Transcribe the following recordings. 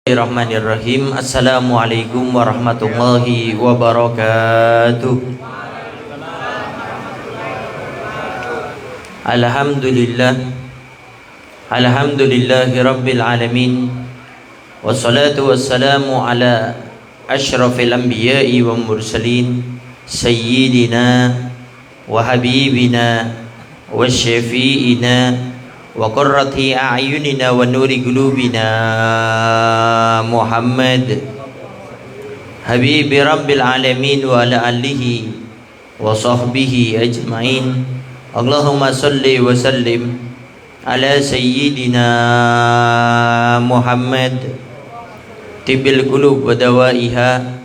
Bismillahirrahmanirrahim. Assalamualaikum warahmatullahi wabarakatuh. Alhamdulillahi rabbil alamin. Wassalatu wassalamu ala asyrafil anbiya'i wa mursalin sayyidina wa habibina wa syafi'ina wa qurrati a'yunina wa nuri qulubina Muhammad habibi rabbil alamin wa ala alihi wa sahbihi ajma'in. Allahumma salli wa sallim ala sayyidina Muhammad tibbil qulub wa dawaiha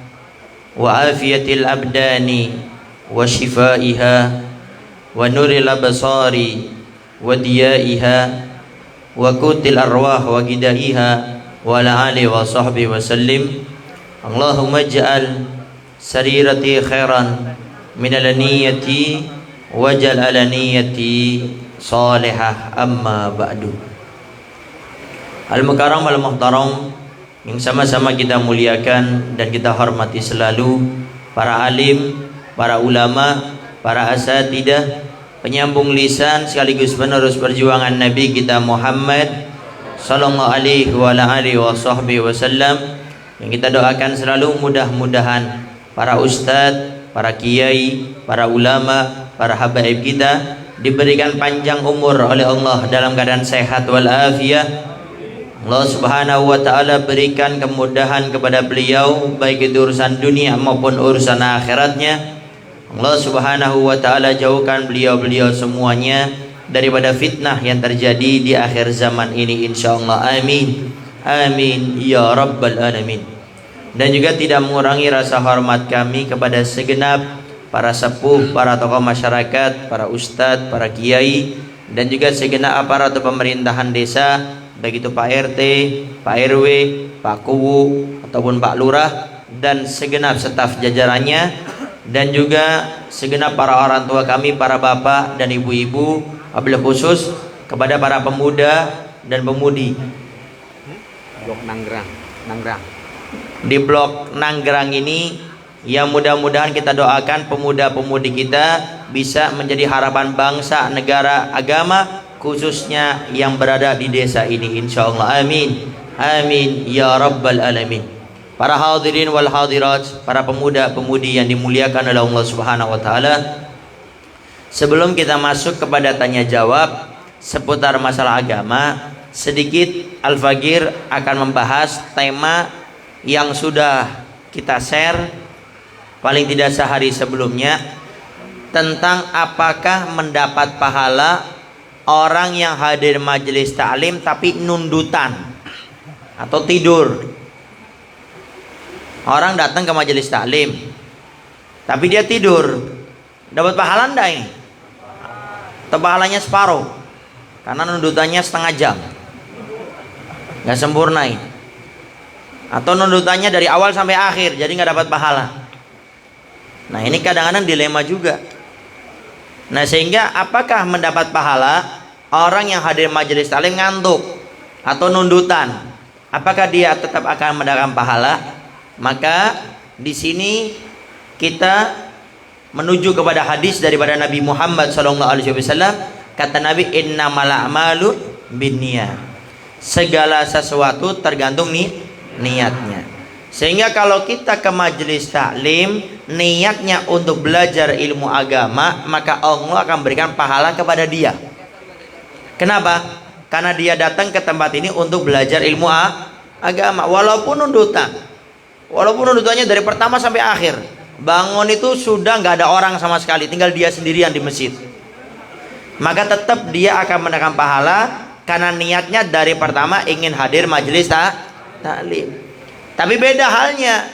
wa afiyatil abdani wa shifaiha wa nuril absari wa diyaiha wa kutil arwah wa gidaiha wa ala alihi wa sahbihi wa sallim. Allahumma ij'al sarirati khairan minal niyati waj'al ala niyati salihah, amma ba'du. Al-mukarram al-muhtaram yang sama-sama kita muliakan dan kita hormati selalu, para alim, para ulama, para asatidah, penyambung lisan sekaligus penerus perjuangan Nabi kita Muhammad sallallahu alaihi wa alihi wasallam, yang kita doakan selalu mudah-mudahan para ustadz, para kiai, para ulama, para habaib kita diberikan panjang umur oleh Allah dalam keadaan sehat walafiat. Allah subhanahu wa ta'ala berikan kemudahan kepada beliau baik itu urusan dunia maupun urusan akhiratnya. Allah subhanahu wa ta'ala jauhkan beliau-beliau semuanya daripada fitnah yang terjadi di akhir zaman ini, insyaallah. Amin, amin ya rabbal alamin. Dan juga tidak mengurangi rasa hormat kami kepada segenap para sepuh, para tokoh masyarakat, para ustadz, para kiai, dan juga segenap aparat pemerintahan desa, baik itu Pak RT, Pak RW, Pak Kuwu ataupun Pak Lurah, dan segenap staf jajarannya, dan juga segenap para orang tua kami, para bapak dan ibu-ibu, wabil khusus kepada para pemuda dan pemudi blok Nanggrang di blok Nanggrang ini, yang mudah-mudahan kita doakan pemuda-pemudi kita bisa menjadi harapan bangsa, negara, agama, khususnya yang berada di desa ini, insyaallah. Amin, amin ya rabbal alamin. Para hadirin wal hadirat, para pemuda-pemudi yang dimuliakan oleh Allah subhanahu wa ta'ala, sebelum kita masuk kepada tanya jawab seputar masalah agama, sedikit Al-Faqir akan membahas tema yang sudah kita share paling tidak sehari sebelumnya, tentang apakah mendapat pahala orang yang hadir majelis ta'lim tapi nundutan atau tidur. Orang datang ke majelis taklim tapi dia tidur, dapat pahala enggak ini? Atau pahalanya separuh karena nundutannya setengah jam, nggak sempurna ini. Atau nundutannya dari awal sampai akhir jadi nggak dapat pahala. Nah ini kadang-kadang dilema juga. Nah sehingga apakah mendapat pahala orang yang hadir majelis taklim ngantuk atau nundutan, apakah dia tetap akan mendapatkan pahala? Maka di sini kita menuju kepada hadis daripada Nabi Muhammad SAW. Kata Nabi, innamal a'malu binniyat. Segala sesuatu tergantung niatnya. Sehingga kalau kita ke majelis taklim niatnya untuk belajar ilmu agama, maka Allah akan berikan pahala kepada dia. Kenapa? Karena dia datang ke tempat ini untuk belajar ilmu agama, walaupun nundutan. Walaupun nudutannya dari pertama sampai akhir, bangun itu sudah nggak ada orang sama sekali, tinggal dia sendirian di masjid, maka tetap dia akan mendapatkan pahala karena niatnya dari pertama ingin hadir majelis taklim. Tapi beda halnya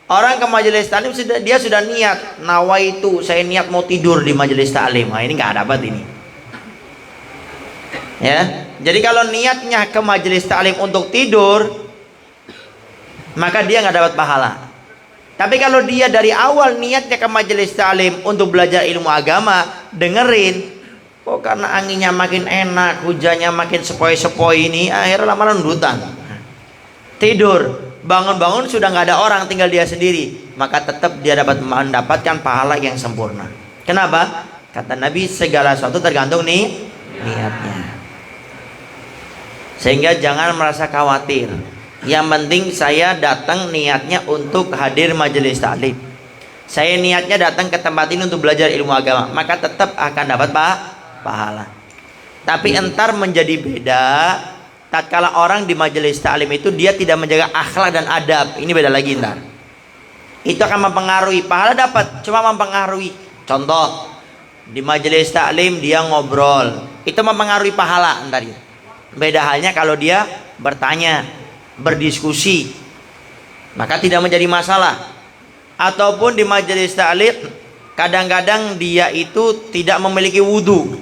orang ke majelis taklim dia sudah niat, nawaitu, saya niat mau tidur di majelis taklim. Nah ini nggak dapat ini. Ya, jadi kalau niatnya ke majelis taklim untuk tidur, maka dia nggak dapat pahala. Tapi kalau dia dari awal niatnya ke majelis taklim untuk belajar ilmu agama, dengerin, kok karena anginnya makin enak, hujannya makin sepoi-sepoi ini, akhirnya lama-lama nundutan. tidur. Bangun-bangun sudah nggak ada orang, tinggal dia sendiri, maka tetap dia dapat mendapatkan pahala yang sempurna. Kenapa? Kata Nabi, segala sesuatu tergantung nih niatnya. Sehingga jangan merasa khawatir. Yang penting saya datang niatnya untuk hadir majelis taklim. Saya niatnya datang ke tempat ini untuk belajar ilmu agama, maka tetap akan dapat pahala. Tapi entar menjadi beda tatkala orang di majelis taklim itu dia tidak menjaga akhlak dan adab. Ini beda lagi ntar. Itu akan mempengaruhi, pahala dapat, cuma mempengaruhi. Contoh, di majelis taklim dia ngobrol, itu mempengaruhi pahala ntar. Beda halnya kalau dia bertanya, berdiskusi, maka tidak menjadi masalah. Ataupun di majelis taklim kadang-kadang dia itu tidak memiliki wudu,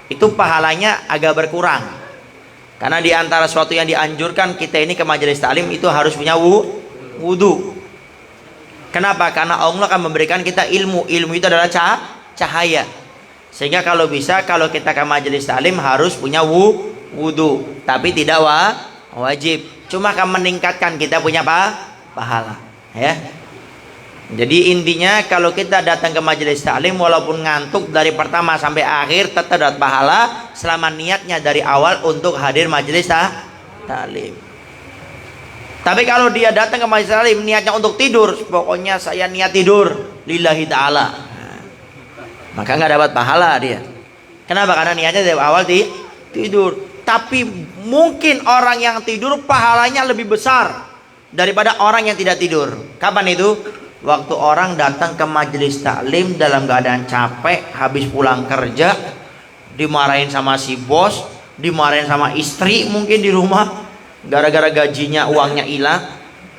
itu pahalanya agak berkurang. Karena di antara sesuatu yang dianjurkan kita ini ke majelis taklim itu harus punya wudu. Kenapa? Karena Allah akan memberikan kita ilmu. Ilmu itu adalah cahaya. Sehingga kalau bisa, kalau kita ke majelis taklim harus punya wudu. Tapi tidak wajib. Cuma akan meningkatkan kita punya pahala. Ya. Jadi intinya kalau kita datang ke majelis taklim walaupun ngantuk dari pertama sampai akhir tetap dapat pahala selama niatnya dari awal untuk hadir majelis taklim. Tapi kalau dia datang ke majelis taklim niatnya untuk tidur, pokoknya saya niat tidur lillahi ta'ala, maka nggak dapat pahala dia. Kenapa? Karena niatnya dari awal tidur. Tapi mungkin orang yang tidur pahalanya lebih besar daripada orang yang tidak tidur. Kapan itu? Waktu orang datang ke majelis taklim dalam keadaan capek, habis pulang kerja, dimarahin sama si bos, dimarahin sama istri mungkin di rumah, gara-gara gajinya uangnya hilang.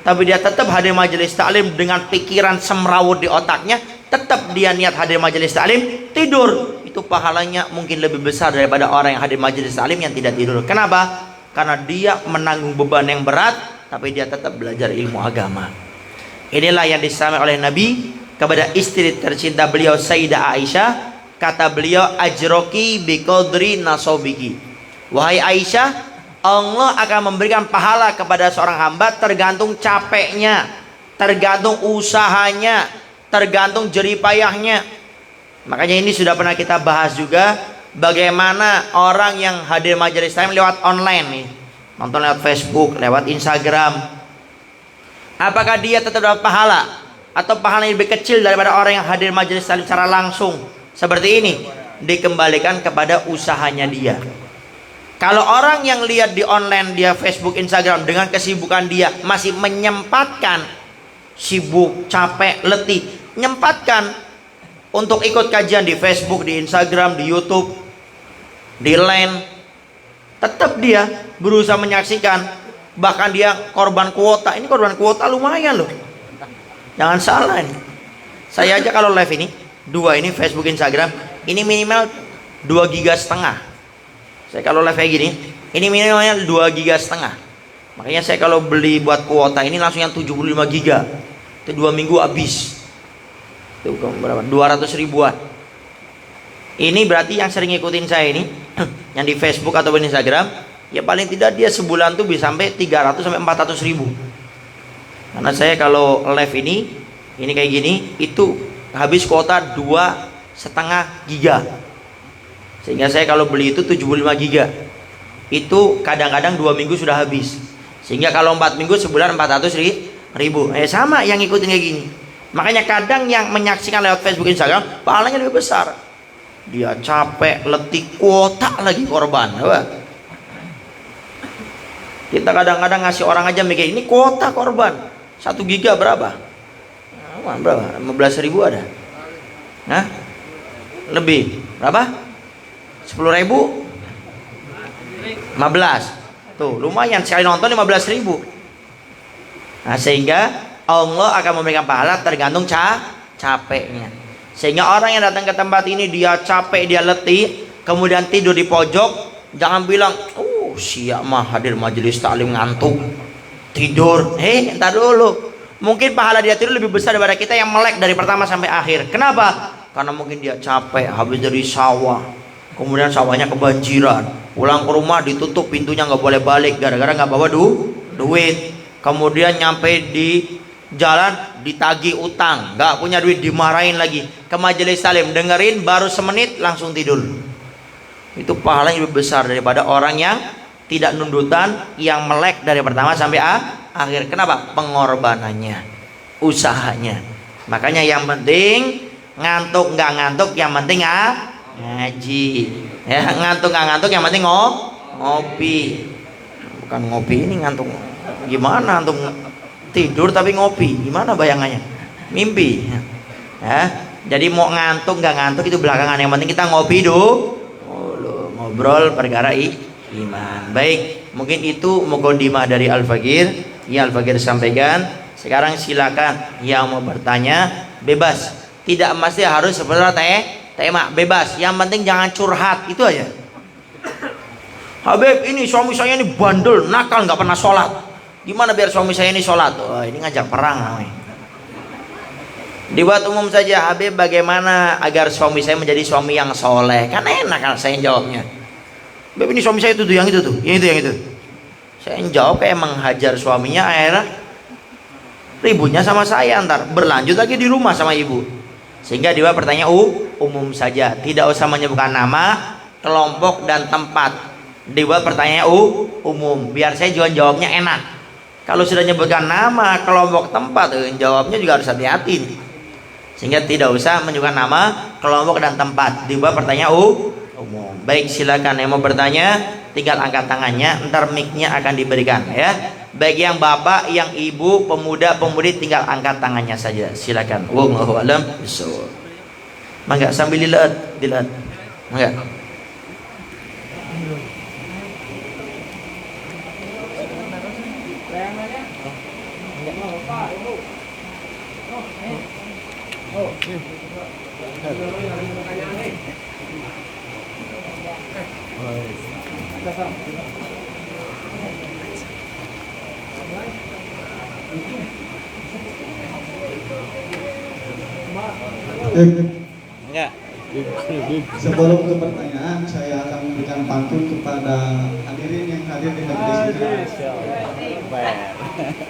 Tapi dia tetap hadir majelis taklim dengan pikiran semrawut di otaknya, tetap dia niat hadir majelis taklim, tidur. Itu pahalanya mungkin lebih besar daripada orang yang hadir majelis taklim yang tidak tidur. Kenapa? Karena dia menanggung beban yang berat, tapi dia tetap belajar ilmu agama. Inilah yang disampaikan oleh Nabi kepada istri tercinta beliau Sayyidah Aisyah. Kata beliau, ajroki biqadri nasobiki. Wahai Aisyah, Allah akan memberikan pahala kepada seorang hamba tergantung capeknya, tergantung usahanya, tergantung jeripayahnya. Makanya ini sudah pernah kita bahas juga, bagaimana orang yang hadir majelis taklim lewat online nih, nonton lewat Facebook, lewat Instagram, apakah dia tetap dapat pahala atau pahalanya lebih kecil daripada orang yang hadir majelis taklim secara langsung? Seperti ini, dikembalikan kepada usahanya dia. Kalau orang yang lihat di online dia Facebook, Instagram dengan kesibukan dia masih menyempatkan, sibuk, capek, letih, menyempatkan untuk ikut kajian di Facebook, di Instagram, di YouTube, di Line, tetap dia berusaha menyaksikan. Bahkan dia korban kuota. Ini korban kuota lumayan loh. Jangan salah ini. Saya aja kalau live ini, dua ini Facebook, Instagram, ini minimal 2,5 giga. Saya kalau live kayak gini, ini minimalnya 2,5 giga. Makanya saya kalau beli buat kuota ini langsung yang 75 giga. Itu 2 minggu habis. Itu berapa? 200 ribuan. Ini berarti yang sering ngikutin saya ini, yang di Facebook atau di Instagram, ya paling tidak dia sebulan tuh bisa sampai 300 sampai 400 ribu. Karena saya kalau live ini kayak gini, itu habis kuota 2,5 giga. Sehingga saya kalau beli itu 75 giga, itu kadang-kadang 2 minggu sudah habis. Sehingga kalau 4 minggu sebulan 400 ribu. Sama yang ngikutin kayak gini. Makanya kadang yang menyaksikan lewat Facebook, Instagram, pahalanya lebih besar. Dia capek, letih, kuota lagi korban. Kita kadang-kadang ngasih orang aja mikir, ini kuota korban 1 giga berapa? Berapa? 15 ribu ada? Nah, lebih berapa? 10 ribu? 15. Tuh lumayan, sekali nonton 15 ribu. Nah, sehingga Allah akan memberikan pahala tergantung capeknya. Sehingga orang yang datang ke tempat ini dia capek, dia letih, kemudian tidur di pojok, jangan bilang, siap mah hadir majelis taklim ngantuk tidur. Entar dulu, mungkin pahala dia tidur lebih besar daripada kita yang melek dari pertama sampai akhir. Kenapa? Karena mungkin dia capek habis dari sawah, kemudian sawahnya kebanjiran, pulang ke rumah ditutup pintunya, nggak boleh balik gara-gara nggak bawa duit. kemudian nyampe di jalan ditagih utang, nggak punya duit, dimarahin lagi, ke majelis salim dengerin baru semenit langsung tidur. Itu pahalanya lebih besar daripada orang yang tidak nundutan, yang melek dari pertama sampai akhir. Kenapa? Pengorbanannya, usahanya. Makanya yang penting ngantuk nggak ngantuk, yang penting ngaji ya. Ngantuk nggak ngantuk, yang penting ngopi. Bukan ngopi ini ngantuk. Gimana antum tidur tapi ngopi? Gimana bayangannya? Mimpi ya. Jadi mau ngantuk nggak ngantuk itu belakangan, yang penting kita ngopi dulu, ngobrol perkara iman. Baik, mungkin itu mukadimah dari Al-Fakir yang Al-Fakir sampaikan. Sekarang silakan yang mau bertanya bebas, tidak mesti harus seperti tema, bebas, yang penting jangan curhat, itu aja. Habib, ini suami saya ini bandel, nakal, nggak pernah sholat. Gimana biar suami saya ini sholat? Oh, ini ngajak perang namanya. Dibuat umum saja, Habib, bagaimana agar suami saya menjadi suami yang soleh? Kan enak kan saya jawabnya. Habib, ini suami saya itu tuh, yang itu tuh, yang itu. Saya jawab kayak menghajar suaminya, akhirnya ributnya sama saya, ntar berlanjut lagi di rumah sama ibu. Sehingga dia pertanyaan umum saja, tidak usah menyebutkan nama, kelompok dan tempat. Dibuat pertanyaan umum, biar saya juga jawabnya enak. Kalau sudah menyebutkan nama, kelompok, tempat, jawabnya juga harus hati-hati. Sehingga tidak usah menyebutkan nama, kelompok dan tempat. Dibuat pertanyaan umum. Baik, silakan yang mau bertanya, tinggal angkat tangannya, ntar mic-nya akan diberikan ya. Baik yang bapak, yang ibu, pemuda, pemudi, tinggal angkat tangannya saja. Silakan. Wallahu a'lam bishawab. Mangga sambil dilihat. Mangga. Enggak. Sebelum ke pertanyaan, saya akan memberikan pantun kepada hadirin yang hadir di majelis ini.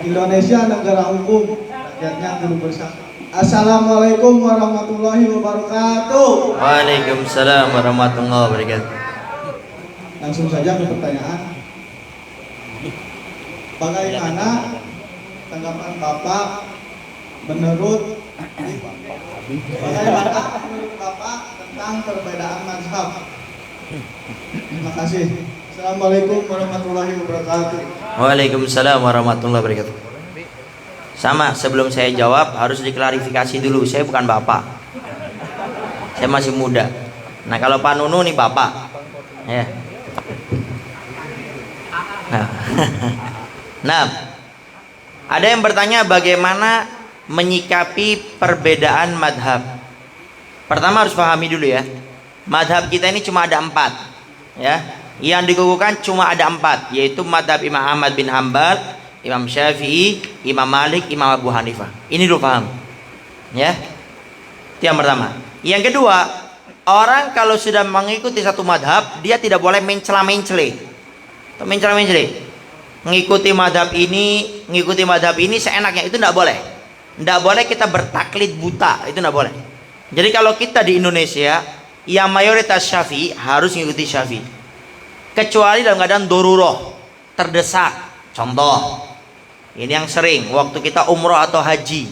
Indonesia negara hukum, rakyatnya guru bersama. Assalamualaikum warahmatullahi wabarakatuh. Waalaikumsalam warahmatullahi wabarakatuh. Langsung saja ke pertanyaan. Bagaimana tanggapan Bapak menurut Bapak tentang perbedaan mazhab? Terima kasih. Assalamualaikum warahmatullahi wabarakatuh. Waalaikumsalam warahmatullahi wabarakatuh. Sama, sebelum saya jawab harus diklarifikasi dulu, saya bukan bapak, saya masih muda. Nah, kalau Pak Nunu nih bapak ya. Nah, ada yang bertanya bagaimana menyikapi perbedaan madhab. Pertama harus pahami dulu ya, madhab kita ini cuma ada 4 ya. Yang dikukuhkan cuma ada 4, yaitu madhab Imam Ahmad bin Hanbal, Imam Syafi'i, Imam Malik, Imam Abu Hanifah. Ini dulu paham ya. Itu yang pertama. Yang kedua, orang kalau sudah mengikuti satu madhab, dia tidak boleh mencela-mencele. Mengikuti madhab ini seenaknya, itu tidak boleh. Tidak boleh kita bertaklid buta, itu tidak boleh. Jadi kalau kita di Indonesia yang mayoritas Syafi'i, harus mengikuti Syafi'i, kecuali dalam keadaan daruroh, terdesak. Contoh, ini yang sering waktu kita umroh atau haji,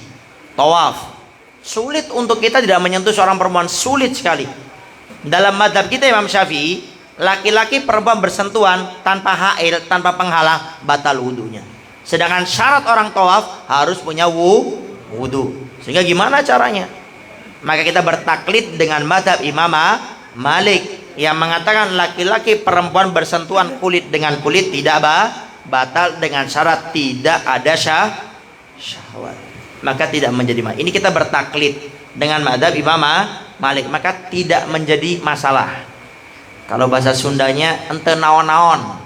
tawaf, sulit untuk kita tidak menyentuh seorang perempuan, sulit sekali. Dalam madhab kita Imam Syafi'i, laki-laki perempuan bersentuhan tanpa hail, tanpa penghalang, batal wudunya. Sedangkan syarat orang tawaf harus punya wudu. Sehingga gimana caranya? Maka kita bertaklid dengan madhab Imam Malik yang mengatakan laki-laki perempuan bersentuhan kulit dengan kulit tidak batal dengan syarat tidak ada syahwat, maka tidak menjadi masalah. Ini kita bertaklid dengan madhab Imam Malik, maka tidak menjadi masalah. Kalau bahasa Sundanya ente naon-naon,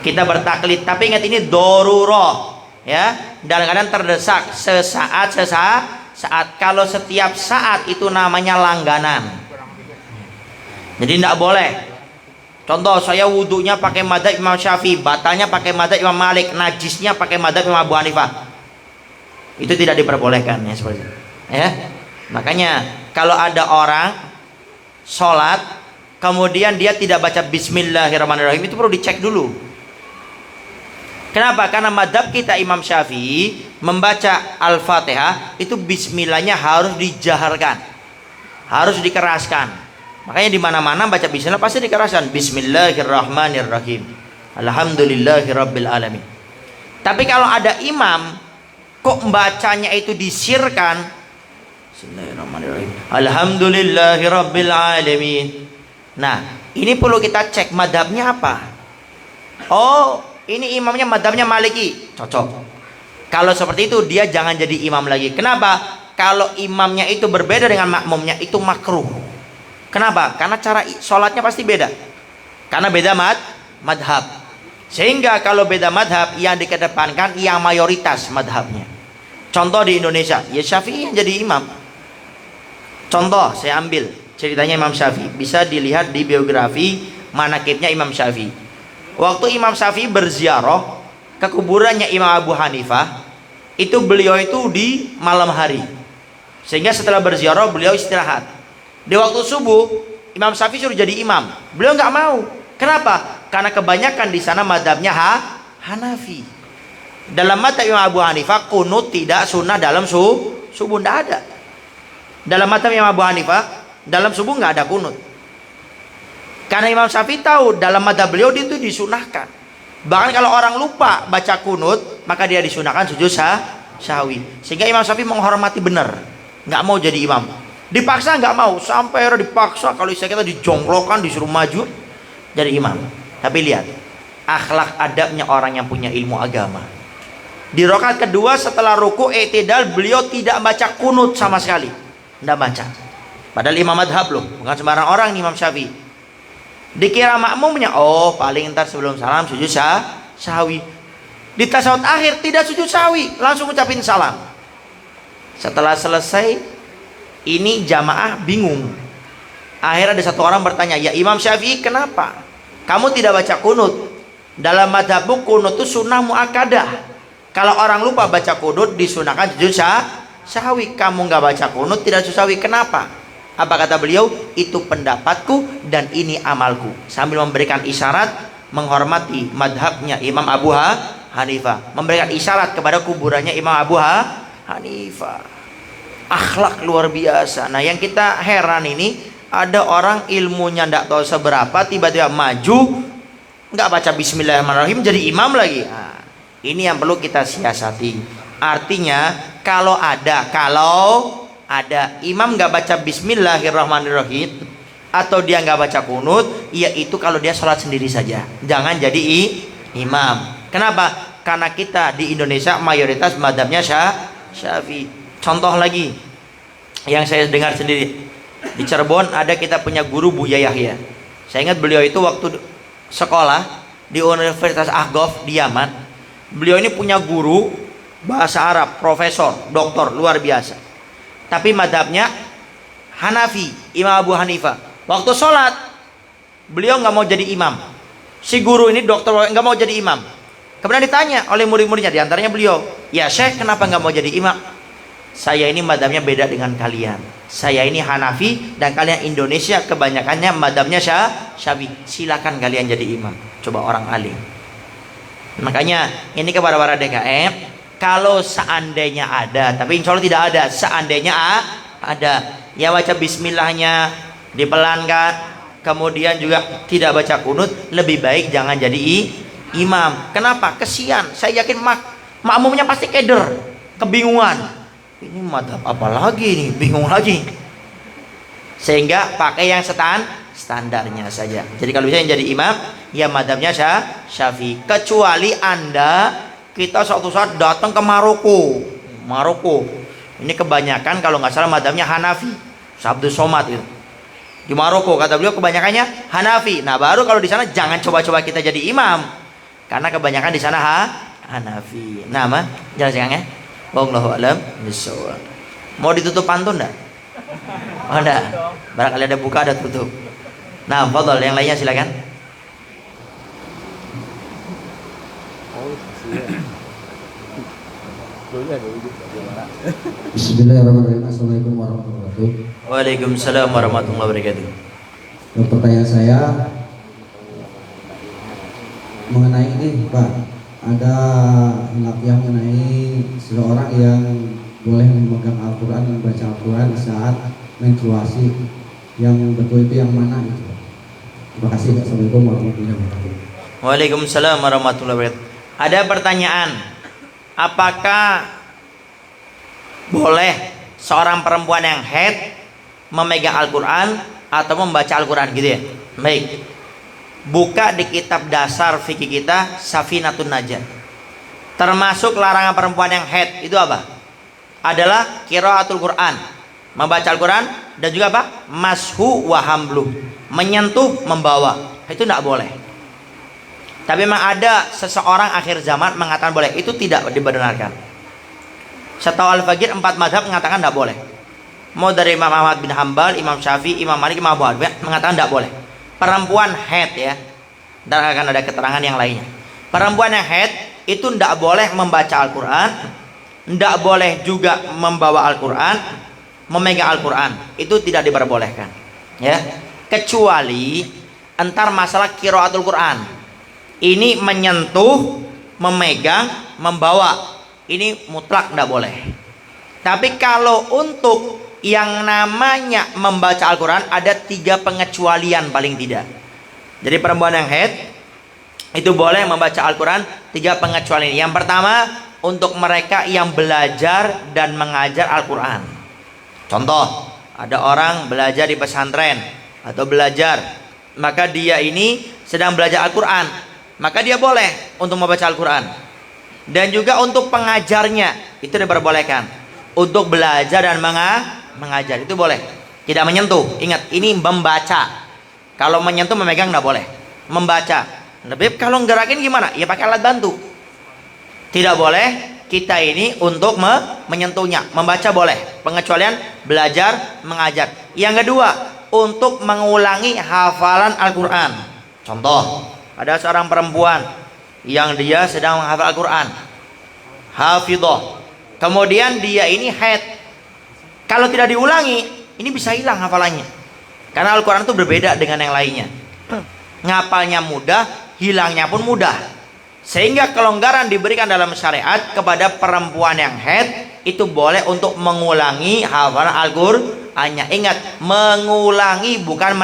kita bertaklid. Tapi ingat ini daruroh ya, dalam keadaan terdesak, sesaat. Kalau setiap saat itu namanya langganan. Jadi tidak boleh Contoh, saya wudhunya pakai madzhab Imam Syafi'i, batalnya pakai madzhab Imam Malik, najisnya pakai madzhab Imam Abu Hanifah. Itu tidak diperbolehkan ya seperti itu. Ya. Makanya kalau ada orang sholat kemudian dia tidak baca Bismillahirrahmanirrahim, itu perlu dicek dulu. Kenapa? Karena madzhab kita Imam Syafi'i membaca Al-Fatihah itu bismillahnya harus dijaharkan, harus dikeraskan. Makanya di mana-mana baca bismillah pasti dikeraskan. Bismillahirrahmanirrahim. Alhamdulillahirabbil alamin. Tapi kalau ada imam kok bacanya itu disirkan, Bismillahirrahmanirrahim. Alhamdulillahirabbil alamin. Nah, ini perlu kita cek madhabnya apa. Oh, ini imamnya madhabnya Maliki, cocok. Kalau seperti itu dia jangan jadi imam lagi. Kenapa? Kalau imamnya itu berbeda dengan makmumnya itu makruh. Kenapa? Karena cara sholatnya pasti beda. Karena beda madhab. Sehingga kalau beda madhab yang dikedepankan yang mayoritas madhabnya. Contoh di Indonesia, ya Syafi'i yang jadi imam. Contoh saya ambil ceritanya Imam Syafi'i. Bisa dilihat di biografi manaqibnya Imam Syafi'i. Waktu Imam Syafi'i berziarah ke kuburannya Imam Abu Hanifah, itu beliau itu di malam hari. Sehingga setelah berziarah beliau istirahat. Di waktu subuh Imam Syafi'i suruh jadi imam, beliau nggak mau. Kenapa? Karena kebanyakan di sana madhabnya Hanafi. Dalam madhab Imam Abu Hanifah kunut tidak sunnah dalam subuh, tidak ada. Dalam madhab Imam Abu Hanifah dalam subuh nggak ada kunut. Karena Imam Syafi'i tahu dalam madhab beliau itu disunahkan. Bahkan kalau orang lupa baca kunut maka dia disunahkan sujud sahwi. Sehingga Imam Syafi'i menghormati benar, nggak mau jadi imam. Dipaksa nggak mau, sampai era dipaksa, kalau istilah kita dijonglokan, disuruh maju jadi imam. Tapi lihat akhlak adabnya orang yang punya ilmu agama. Di rakaat kedua setelah ruku i'tidal beliau tidak baca kunut sama sekali, tidak baca. Padahal imam madhab loh, bukan sembarang orang Imam Syafi'i. Dikira makmumnya, oh paling ntar sebelum salam sujud sahwi. Di tasawuf akhir tidak sujud sahwi, langsung ucapin salam. Setelah selesai ini jamaah bingung. Akhirnya ada satu orang bertanya, ya Imam Syafi'i kenapa kamu tidak baca kunut? Dalam madhabku kunut itu sunnah muakkadah. Kalau orang lupa baca kunut disunahkan sujud sahwi. Kamu nggak baca kunut tidak sujud sahwi, kenapa? Apa kata beliau? Itu pendapatku dan ini amalku. Sambil memberikan isyarat menghormati madhabnya Imam Abu Hanifah, memberikan isyarat kepada kuburannya Imam Abu Hanifah. Akhlak luar biasa. Nah yang kita heran ini ada orang ilmunya tidak tahu seberapa tiba-tiba maju nggak baca Bismillahirrahmanirrahim jadi imam lagi. Nah, ini yang perlu kita siasati. Artinya kalau ada imam nggak baca Bismillahirrahmanirrahim atau dia nggak baca kunut, yaitu kalau dia sholat sendiri saja, jangan jadi imam. Kenapa? Karena kita di Indonesia mayoritas madhabnya Syafi'i. Contoh lagi yang saya dengar sendiri, di Cirebon ada kita punya guru Buya Yahya. Saya ingat beliau itu waktu sekolah di Universitas Ahqaf di Yaman, beliau ini punya guru bahasa Arab, profesor, doktor luar biasa. Tapi madhabnya Hanafi, Imam Abu Hanifah. Waktu sholat beliau nggak mau jadi imam. Si guru ini dokter nggak mau jadi imam. Kemudian ditanya oleh murid-muridnya, diantaranya beliau, ya Syekh kenapa nggak mau jadi imam? Saya ini madhabnya beda dengan kalian. Saya ini Hanafi dan kalian Indonesia kebanyakannya madhabnya Syafi'i. Silakan kalian jadi imam. Coba orang alim. Makanya ini kepada para DKM, kalau seandainya ada, tapi insya Allah tidak ada, seandainya ada, ya baca bismillahnya dipelankan, kemudian juga tidak baca kunut, lebih baik jangan jadi imam. Kenapa? Kesian. Saya yakin makmumnya pasti keder, kebingungan. Ini madhab apa lagi nih, bingung lagi. Sehingga pakai yang standarnya saja. Jadi kalau bisa yang jadi imam ya madhabnya Syafi'i. Kecuali anda kita suatu saat datang ke Maroko. Ini kebanyakan kalau nggak salah madhabnya Hanafi. Abdul Somad itu di Maroko, kata beliau kebanyakannya Hanafi. Nah baru kalau di sana jangan coba-coba kita jadi imam, karena kebanyakan di sana Hanafi. Nah mah jelaskan ya. Wallahu a'lam bishawab. Mau ditutup pantun enggak? Oh enggak. Barangkali ada buka ada tutup. Nah, fadhol yang lainnya silakan. Bismillahirrahmanirrahim. Assalamualaikum warahmatullahi wabarakatuh. Waalaikumsalam warahmatullahi wabarakatuh. Pertanyaan saya mengenai ini, Pak. Ada yang mengenai seseorang yang boleh memegang Al-Quran, membaca Al-Quran saat menstruasi. Yang betul itu yang mana itu? Terima kasih. Assalamualaikum warahmatullahi wabarakatuh. Waalaikumsalam warahmatullahi wabarakatuh. Ada pertanyaan, apakah boleh seorang perempuan yang haid memegang Al-Quran atau membaca Al-Quran gitu ya? Baik, buka di kitab dasar fikih kita Safinatun Najah. Termasuk larangan perempuan yang haid itu apa? Adalah qiraatul Quran, membaca Al-Quran, dan juga apa? Mashu wa hamlu, menyentuh, membawa. Itu tidak boleh. Tapi memang ada seseorang akhir zaman mengatakan boleh. Itu tidak dibenarkan. Setahu Al-Faqih 4 mazhab mengatakan tidak boleh. Mau dari Imam Ahmad bin Hambal, Imam Syafi'i, Imam Malik, Imam Abu Hanifah mengatakan tidak boleh. Perempuan haid ya, dan akan ada keterangan yang lainnya. Perempuan yang haid itu tidak boleh membaca Al-Quran, tidak boleh juga membawa Al-Quran, memegang Al-Quran. Itu tidak diperbolehkan ya, kecuali entar masalah qiraatul Quran. Ini menyentuh, memegang, membawa, ini mutlak tidak boleh. Tapi kalau untuk yang namanya membaca Al-Quran, ada 3 pengecualian paling tidak. Jadi perempuan yang haid itu boleh membaca Al-Quran, 3 pengecualian. Yang pertama, untuk mereka yang belajar dan mengajar Al-Quran. Contoh, ada orang belajar di pesantren atau belajar, maka dia ini sedang belajar Al-Quran, maka dia boleh untuk membaca Al-Quran. Dan juga untuk pengajarnya itu diperbolehkan untuk belajar dan mengajar, itu boleh. Tidak menyentuh, ingat ini membaca. Kalau menyentuh, memegang tidak boleh. Membaca. Lebih kalau gerakin gimana? Ya pakai alat bantu. Tidak boleh kita ini untuk menyentuhnya. Membaca boleh, pengecualian belajar, mengajar. Yang kedua, untuk mengulangi hafalan Al-Quran. Contoh, ada seorang perempuan yang dia sedang menghafal Al-Quran, hafidhah, kemudian dia ini haid. Kalau tidak diulangi, ini bisa hilang hafalannya, karena Al-Quran itu berbeda dengan yang lainnya. Ngapalnya mudah, hilangnya pun mudah. Sehingga kelonggaran diberikan dalam syariat kepada perempuan yang haid, itu boleh untuk mengulangi hafalan Al-Qur'annya. Ingat, mengulangi bukan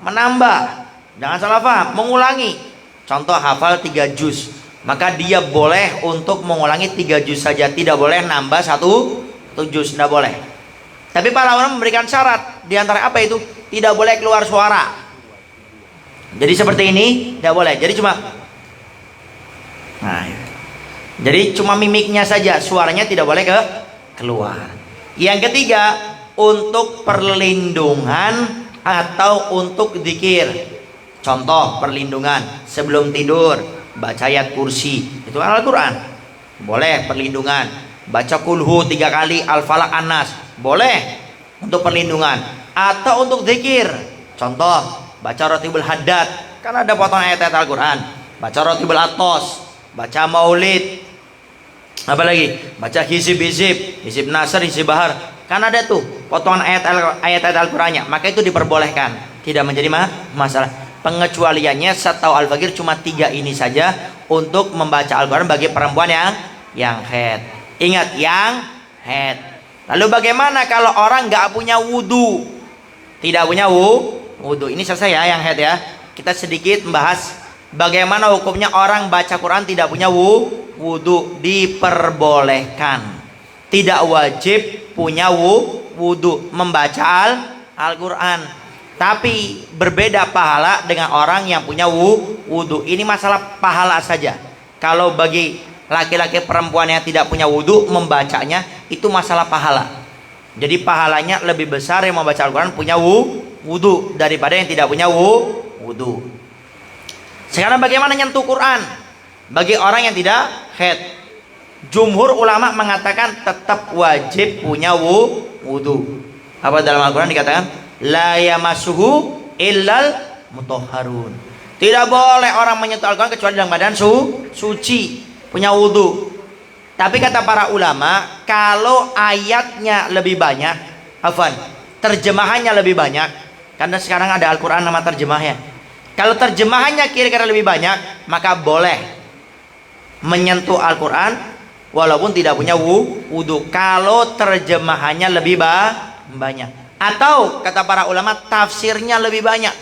menambah. Jangan salah paham, mengulangi. Contoh hafal 3 juz, maka dia boleh untuk mengulangi 3 juz saja, tidak boleh nambah satu juz, tidak boleh. Tapi para ulama memberikan syarat, di antara apa itu? Tidak boleh keluar suara. Jadi seperti ini tidak boleh. Jadi cuma mimiknya saja, suaranya tidak boleh keluar. Yang ketiga, untuk perlindungan atau untuk zikir. Contoh perlindungan sebelum tidur, baca ayat kursi, itu Al-Quran, boleh perlindungan. Baca kulhu 3 kali, Al-Falaq, An-Nas, boleh untuk perlindungan. Atau untuk zikir, contoh baca Rotibul Haddad, kan ada potongan ayat-ayat Al-Quran. Baca Rotibul Atos, baca Maulid, apa lagi? Baca Hizib Nasr, Hizib Bahar, kan ada tuh potongan ayat-ayat Al-Qurannya. Maka itu diperbolehkan, tidak menjadi masalah. Pengecualiannya setahu Al-Faqih cuma 3 ini saja untuk membaca Al-Quran bagi perempuan yang haid. Ingat, yang haid. Lalu bagaimana kalau orang nggak punya wudu? Tidak punya wudu. Ini selesai ya yang haid ya. Kita sedikit membahas bagaimana hukumnya orang baca Quran tidak punya wudu. Diperbolehkan. Tidak wajib punya wudu membaca Al-Quran. Tapi berbeda pahala dengan orang yang punya wudu. Ini masalah pahala saja. Kalau bagi laki-laki perempuan yang tidak punya wudu, membacanya itu masalah pahala. Jadi pahalanya lebih besar yang membaca Al-Quran punya wudu daripada yang tidak punya wudu. Sekarang bagaimana nyentuh Quran bagi orang yang tidak haid? Jumhur ulama mengatakan tetap wajib punya wudu. Apa dalam Al-Quran dikatakan? La yamassuhu illal mutahharun. Tidak boleh orang menyentuh Al-Quran kecuali dalam keadaan suci. punya wudu. Tapi kata para ulama, kalau ayatnya lebih banyak, terjemahannya lebih banyak, karena sekarang ada Al-Quran nama terjemahnya. Kalau terjemahannya kira-kira lebih banyak, maka boleh menyentuh Al-Quran walaupun tidak punya wudu. Kalau terjemahannya lebih banyak, atau kata para ulama tafsirnya lebih banyak.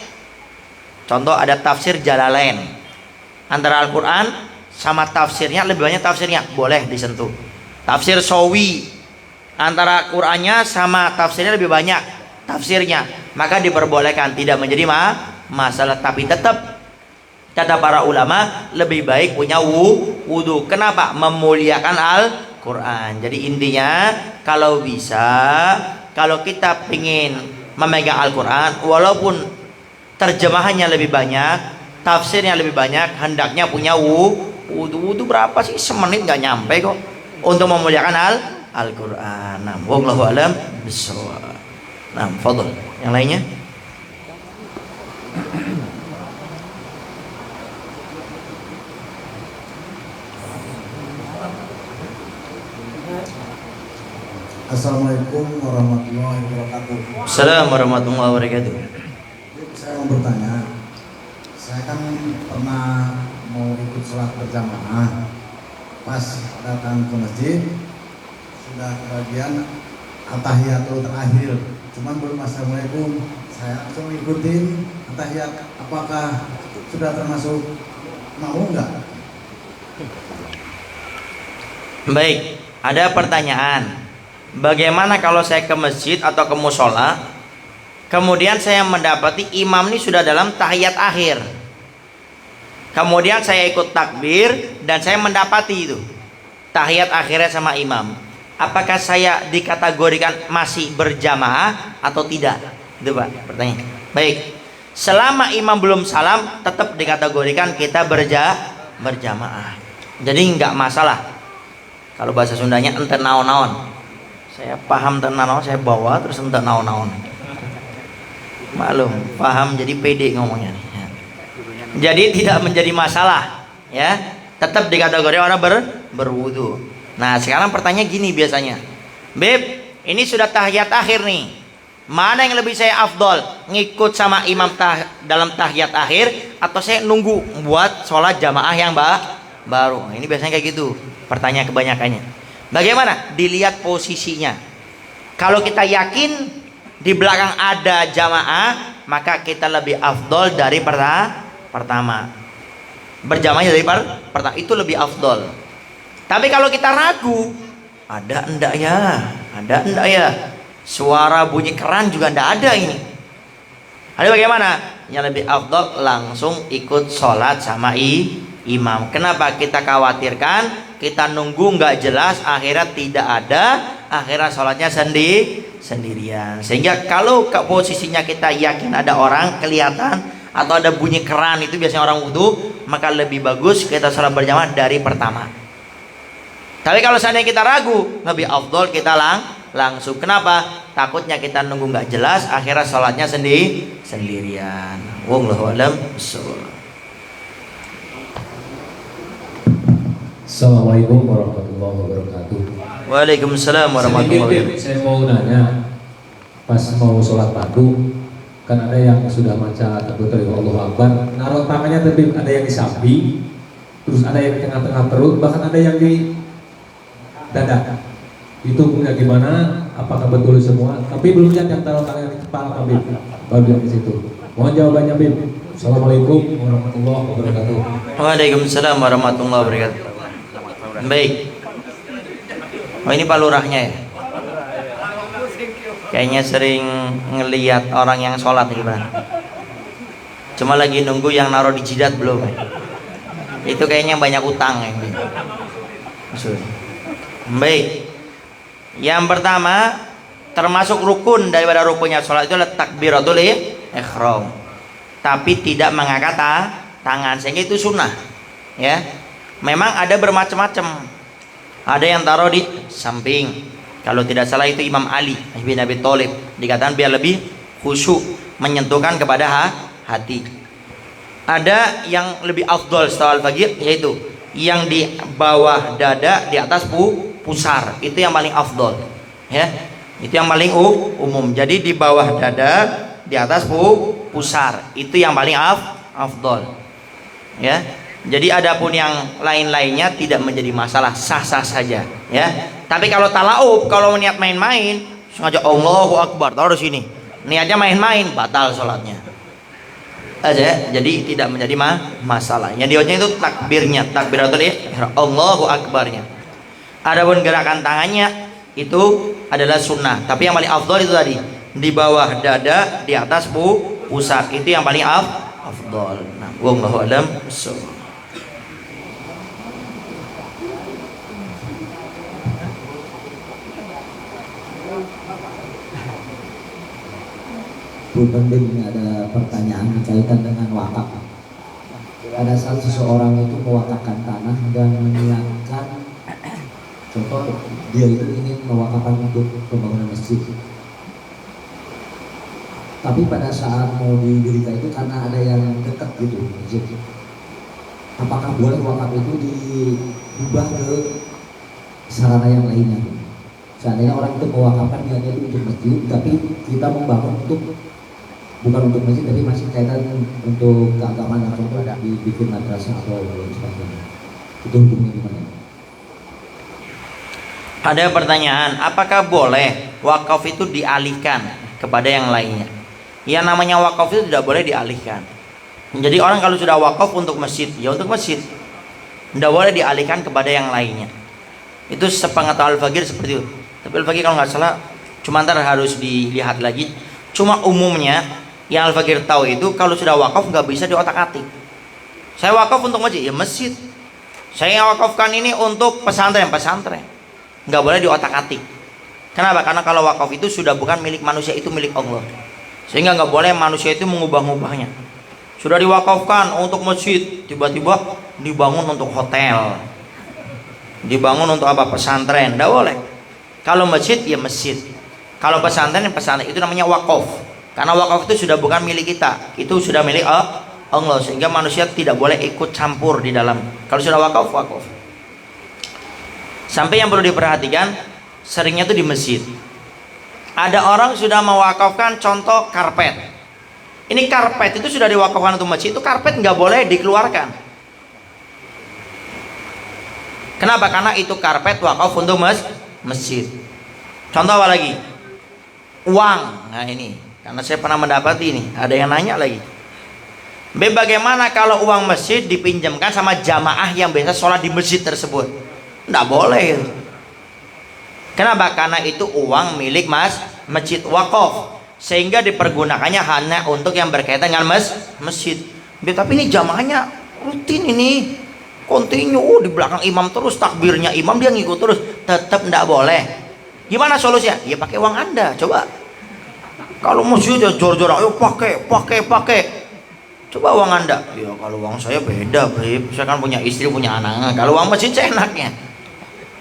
Contoh ada tafsir Jalalain, antara Al-Quran sama tafsirnya lebih banyak, tafsirnya boleh disentuh. Tafsir Sawi, antara Qurannya sama tafsirnya lebih banyak tafsirnya, maka diperbolehkan, tidak menjadi masalah. Tapi tetap kata para ulama lebih baik punya wudu. Kenapa? Memuliakan Al-Quran. Jadi intinya kalau bisa, kalau kita ingin memegang Al-Quran walaupun terjemahannya lebih banyak, tafsirnya lebih banyak, hendaknya punya wudu berapa sih? Semenit nggak nyampe kok untuk memuliakan Al-Quran. Nah, wallahu a'lam bishawab. Nah, fadhol. Yang lainnya? Assalamualaikum warahmatullahi wabarakatuh. Assalamualaikum warahmatullahi wabarakatuh. Saya mau bertanya, saya kan pernah mau ikut sholat berjamaah, pas datang ke masjid sudah kebagian at-tahiyatul terakhir, cuman belum assalamualaikum. Saya langsung ikutin at-tahiyat, apakah sudah termasuk mau enggak? Baik, ada pertanyaan. Bagaimana kalau saya ke masjid atau ke musola, kemudian saya mendapati imam ini sudah dalam tahiyat akhir, kemudian saya ikut takbir dan saya mendapati itu tahiyat akhirnya sama imam, apakah saya dikategorikan masih berjamaah atau tidak? Itu Pak pertanyaan. Baik, selama imam belum salam tetap dikategorikan kita berjamaah, jadi nggak masalah. Kalau bahasa Sundanya ente naon-naon, saya paham tentang naon, saya bawa terus ente naon-naon, maklum paham, jadi pede ngomongnya nih. Jadi tidak menjadi masalah, ya, tetap dikategori orang berwudu. Nah sekarang pertanyaan gini biasanya, Beb, ini sudah tahiyat akhir nih, mana yang lebih saya afdol, ngikut sama imam dalam tahiyat akhir atau saya nunggu buat sholat jamaah yang baru? Ini biasanya kayak gitu pertanyaan kebanyakannya. Bagaimana? Dilihat posisinya. Kalau kita yakin di belakang ada jamaah, maka kita lebih afdol dari pertama. Berjamaahnya dari pertama itu lebih afdol. Tapi kalau kita ragu, ada enggak ya, suara bunyi keran juga enggak ada ini. Ada bagaimana? Yang lebih afdol langsung ikut sholat sama imam. Kenapa kita khawatirkan kita nunggu nggak jelas, akhirnya tidak ada, akhirnya sholatnya sendirian. Sehingga kalau ke posisinya kita yakin ada orang kelihatan atau ada bunyi keran, itu biasanya orang wudu, maka lebih bagus kita sholat berjamaah dari pertama. Tapi kalau seandainya kita ragu, lebih afdol kita langsung. Kenapa? Takutnya kita nunggu nggak jelas, akhirnya sholatnya sendirian. Wallahu a'lam bishawab. Assalamualaikum warahmatullahi wabarakatuh. Waalaikumsalam warahmatullahi wabarakatuh. Saya mau nanya, pas mau sholat padu, kan ada yang sudah baca takbiratul Allahu Akbar, naruh tangannya tapi ada yang di samping, terus ada yang di tengah-tengah perut, bahkan ada yang di dada. Itu punya gimana? Apakah betul semua? Tapi belum lihat yang taruh tangan di kepala Habib, baru lihat di situ. Mohon jawabannya, Habib. Assalamualaikum warahmatullahi wabarakatuh. Waalaikumsalam warahmatullahi wabarakatuh. Baik. Oh ini Pak Lurahnya ya? Kayaknya sering ngelihat orang yang sholat gimana? Cuma lagi nunggu yang naruh di jidat belum. Itu kayaknya banyak utang yang gitu. Baik. Yang pertama, termasuk rukun daripada rukunnya sholat itu adalah takbiratul ihram. Tapi tidak mengangkat tangan, sehingga itu sunnah. Ya. Memang ada bermacam-macam. Ada yang taruh di samping. Kalau tidak salah itu Imam Ali bin Abi Thalib. Dikatakan biar lebih khusyuk, menyentuhkan kepada hati. Ada yang lebih afdol setelah al-fajr, yaitu yang di bawah dada, di atas pusar, itu yang paling afdol, ya. Itu yang paling umum. Jadi di bawah dada, di atas pusar, itu yang paling afdol, ya. Jadi adapun yang lain-lainnya tidak menjadi masalah, sah-sah saja, ya. Tapi kalau talaub, kalau niat main-main, sengaja Allahu Akbar taruh di sini, niatnya main-main, batal sholatnya aja. Jadi tidak menjadi masalah. Yang diwajibkan itu takbirnya, takbiratul ihram, Allahu Akbarnya. Adapun gerakan tangannya itu adalah sunnah. Tapi yang paling afdol itu tadi, di bawah dada, di atas pusar, itu yang paling afdol. Nah, wallahu a'lam bishawab. Bu Pendim, ini ada pertanyaan berkaitan dengan wakaf. Ada seseorang itu mewakafkan tanah dan meniatkan, contoh dia itu ingin mewakafkan untuk pembangunan masjid. Tapi pada saat mau didirikan itu karena ada yang dekat gitu masjid. Apakah boleh wakaf itu diubah ke sarana yang lainnya? Seandainya orang itu mewakafkan niatnya itu untuk masjid, tapi kita membangun bukan untuk masjid, tapi masih kaitan untuk keagamaan, contoh dibikin madrasah atau sebagainya. Itu hukumnya gimana? Ada pertanyaan, apakah boleh wakaf itu dialihkan kepada yang lainnya? Yang namanya wakaf itu tidak boleh dialihkan. Jadi orang kalau sudah wakaf untuk masjid, ya untuk masjid, tidak boleh dialihkan kepada yang lainnya. Itu sepengetahuan Al-Faqih seperti itu. Tapi Al-Faqih kalau nggak salah, cuma ntar harus dilihat lagi. Cuma umumnya yang Al-Faqih tahu itu kalau sudah wakaf nggak bisa diotak-atik. Saya wakaf untuk masjid, ya masjid. Saya wakafkan ini untuk pesantren, nggak boleh diotak-atik. Kenapa? Karena kalau wakaf itu sudah bukan milik manusia, itu milik Allah. Sehingga nggak boleh manusia itu mengubah-ubahnya. Sudah diwakafkan untuk masjid, tiba-tiba dibangun untuk hotel, dibangun untuk apa? Pesantren, nggak boleh. Kalau masjid ya masjid, kalau pesantren ya pesantren, itu namanya wakaf. Karena wakaf itu sudah bukan milik kita, itu sudah milik Allah, sehingga manusia tidak boleh ikut campur di dalam. Kalau sudah wakaf, wakaf. Sampai yang perlu diperhatikan, seringnya itu di masjid. Ada orang sudah mewakafkan contoh karpet. Ini karpet itu sudah diwakafkan untuk masjid, itu karpet nggak boleh dikeluarkan. Kenapa? Karena itu karpet wakaf untuk masjid. Contoh apa lagi? Uang. Nah ini, karena saya pernah mendapati ini, ada yang nanya lagi. Bagaimana kalau uang masjid dipinjamkan sama jamaah yang biasa sholat di masjid tersebut? Nggak boleh. Kenapa? Karena itu uang milik masjid wakaf, sehingga dipergunakannya hanya untuk yang berkaitan dengan masjid. Tapi ini jamaahnya rutin ini, kontinu di belakang imam terus, takbirnya imam dia ngikut terus, tetap nggak boleh. Gimana solusinya? Ya pakai uang Anda, coba. Kalau masjid ya jor-joran, ayo pakai. Coba uang Anda. Ya kalau uang saya beda, Beb. Saya kan punya istri, punya anak. Kalau uang masjid saya enaknya.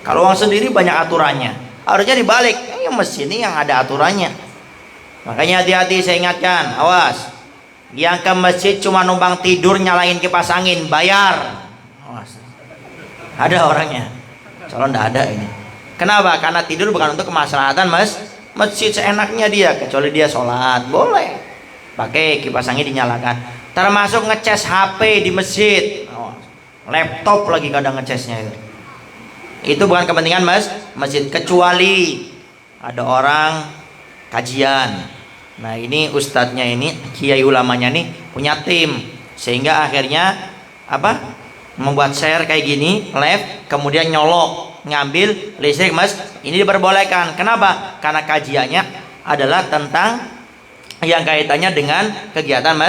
Kalau uang sendiri banyak aturannya. Harusnya dibalik. Yang masjid ini yang ada aturannya. Makanya hati-hati, saya ingatkan, awas. Yang ke masjid cuma numpang tidur nyalain kipas angin, bayar. Awas. Ada orangnya. Kalau enggak ada ini. Kenapa? Karena tidur bukan untuk kemaslahatan masjid, seenaknya dia, kecuali dia sholat, boleh pakai kipas angin dinyalakan. Termasuk ngecas HP di masjid, laptop lagi kadang ngecasnya itu bukan kepentingan masjid, kecuali ada orang kajian. Nah ini ustadznya ini, kiai ulamanya nih punya tim, sehingga akhirnya apa, membuat share kayak gini live, kemudian nyolok ngambil listrik ini diperbolehkan. Kenapa? Karena kajiannya adalah tentang yang kaitannya dengan kegiatan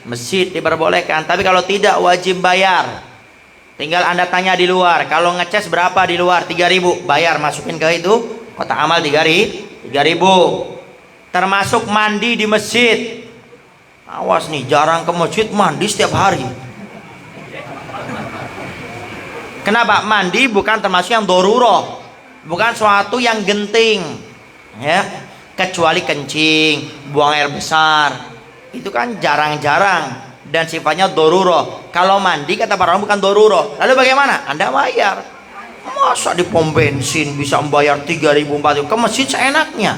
masjid, diperbolehkan. Tapi kalau tidak, wajib bayar. Tinggal Anda tanya di luar, kalau ngecas berapa di luar? 3.000, bayar, masukin ke itu kotak amal 3.000. Termasuk mandi di masjid. Awas nih, jarang ke masjid, mandi setiap hari. Kenapa? Mandi bukan termasuk yang doruroh, bukan suatu yang genting, ya. Kecuali kencing, buang air besar, itu kan jarang-jarang dan sifatnya doruro. Kalau mandi kata para orang bukan doruro. Lalu bagaimana? Anda bayar. Masa di pom bensin bisa membayar 3.000 4.000, ke masjid seenaknya.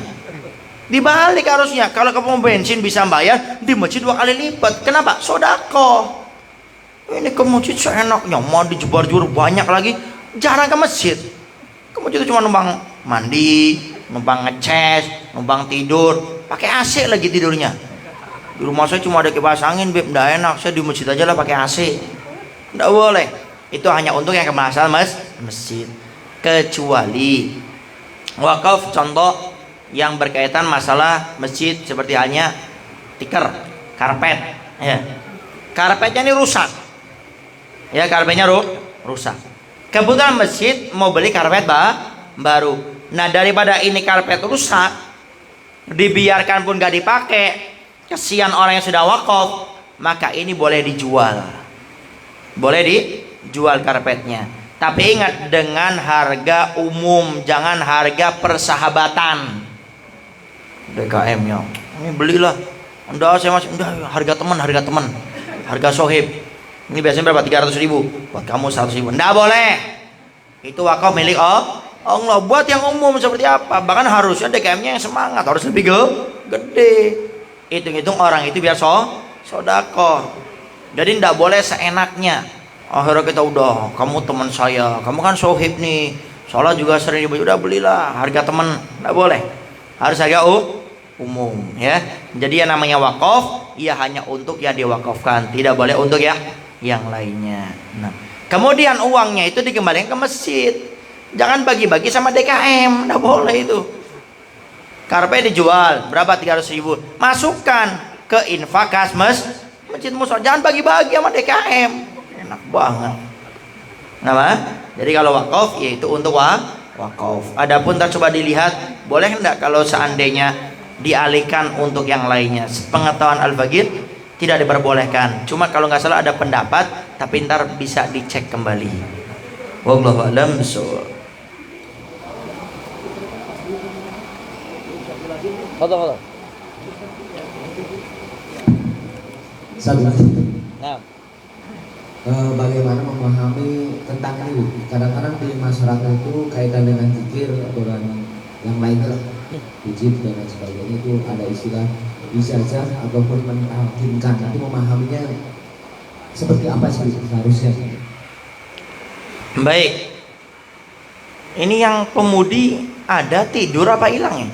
Dibalik harusnya, kalau ke pom bensin bisa bayar, di masjid 2 kali lipat. Kenapa? Sodako. Ini ke masjid seenaknya, mau dijebar-jebur banyak lagi, jarang ke masjid. Ke masjid itu cuma numpang mandi, numpang ngeces, numpang tidur, pakai AC lagi tidurnya. Di rumah saya cuma ada kipas angin, beb, nggak enak. Saya di masjid aja lah pakai AC. Nggak boleh. Itu hanya untuk yang kemasan masjid. Kecuali wakaf, contoh yang berkaitan masalah masjid seperti halnya tikar, karpet. Ya. Karpetnya ini rusak. Ya, karpetnya rusak. Kebetulan masjid mau beli karpet baru. Nah, daripada ini karpet rusak, dibiarkan pun gak dipakai, kesian orang yang sudah wakaf, maka ini boleh dijual. Boleh dijual karpetnya. Tapi ingat, dengan harga umum, jangan harga persahabatan. DKM nya, ini belilah. Enggak, saya masih harga teman, harga sohib. Ini biasanya berapa? 300.000. Buat kamu 100.000. Enggak boleh. Itu wakaf milik Allah. Buat yang umum seperti apa? Bahkan harusnya DKM-nya yang semangat, harus lebih gede. Hitung-hitung orang itu biar sodako. Jadi tidak boleh seenaknya. Akhirnya kita udah, kamu teman saya, kamu kan sohib nih, sholat juga sering dibaca, udah belilah harga teman. Tidak boleh, harus harga umum ya. Jadi yang namanya wakaf, ia hanya untuk yang diwakafkan, tidak boleh untuk yang lainnya. Nah, kemudian uangnya itu dikembalikan ke masjid, jangan bagi-bagi sama DKM, tidak boleh itu. Karpet dijual berapa? 300.000, masukkan ke infakas masjid musola, jangan bagi-bagi sama DKM. Enak banget. Nama? Jadi kalau wakaf yaitu untuk wakaf. Adapun coba dilihat boleh enggak kalau seandainya dialihkan untuk yang lainnya. Sepengetahuan Al-Faqih tidak diperbolehkan. Cuma kalau nggak salah ada pendapat, tapi ntar bisa dicek kembali. Wallahu a'lam bishawab. Foto. Satu lagi. Nah, bagaimana memahami tentang ini? Kadang-kadang di masyarakat itu kaitan dengan zikir atau yang lainnya lah, wujud dan lain sebagainya, itu ada istilah ijazah ataupun mentalkinkan. Itu memahaminya seperti apa sih seharusnya? Baik. Ini yang pemudi ada tidur apa hilang ya?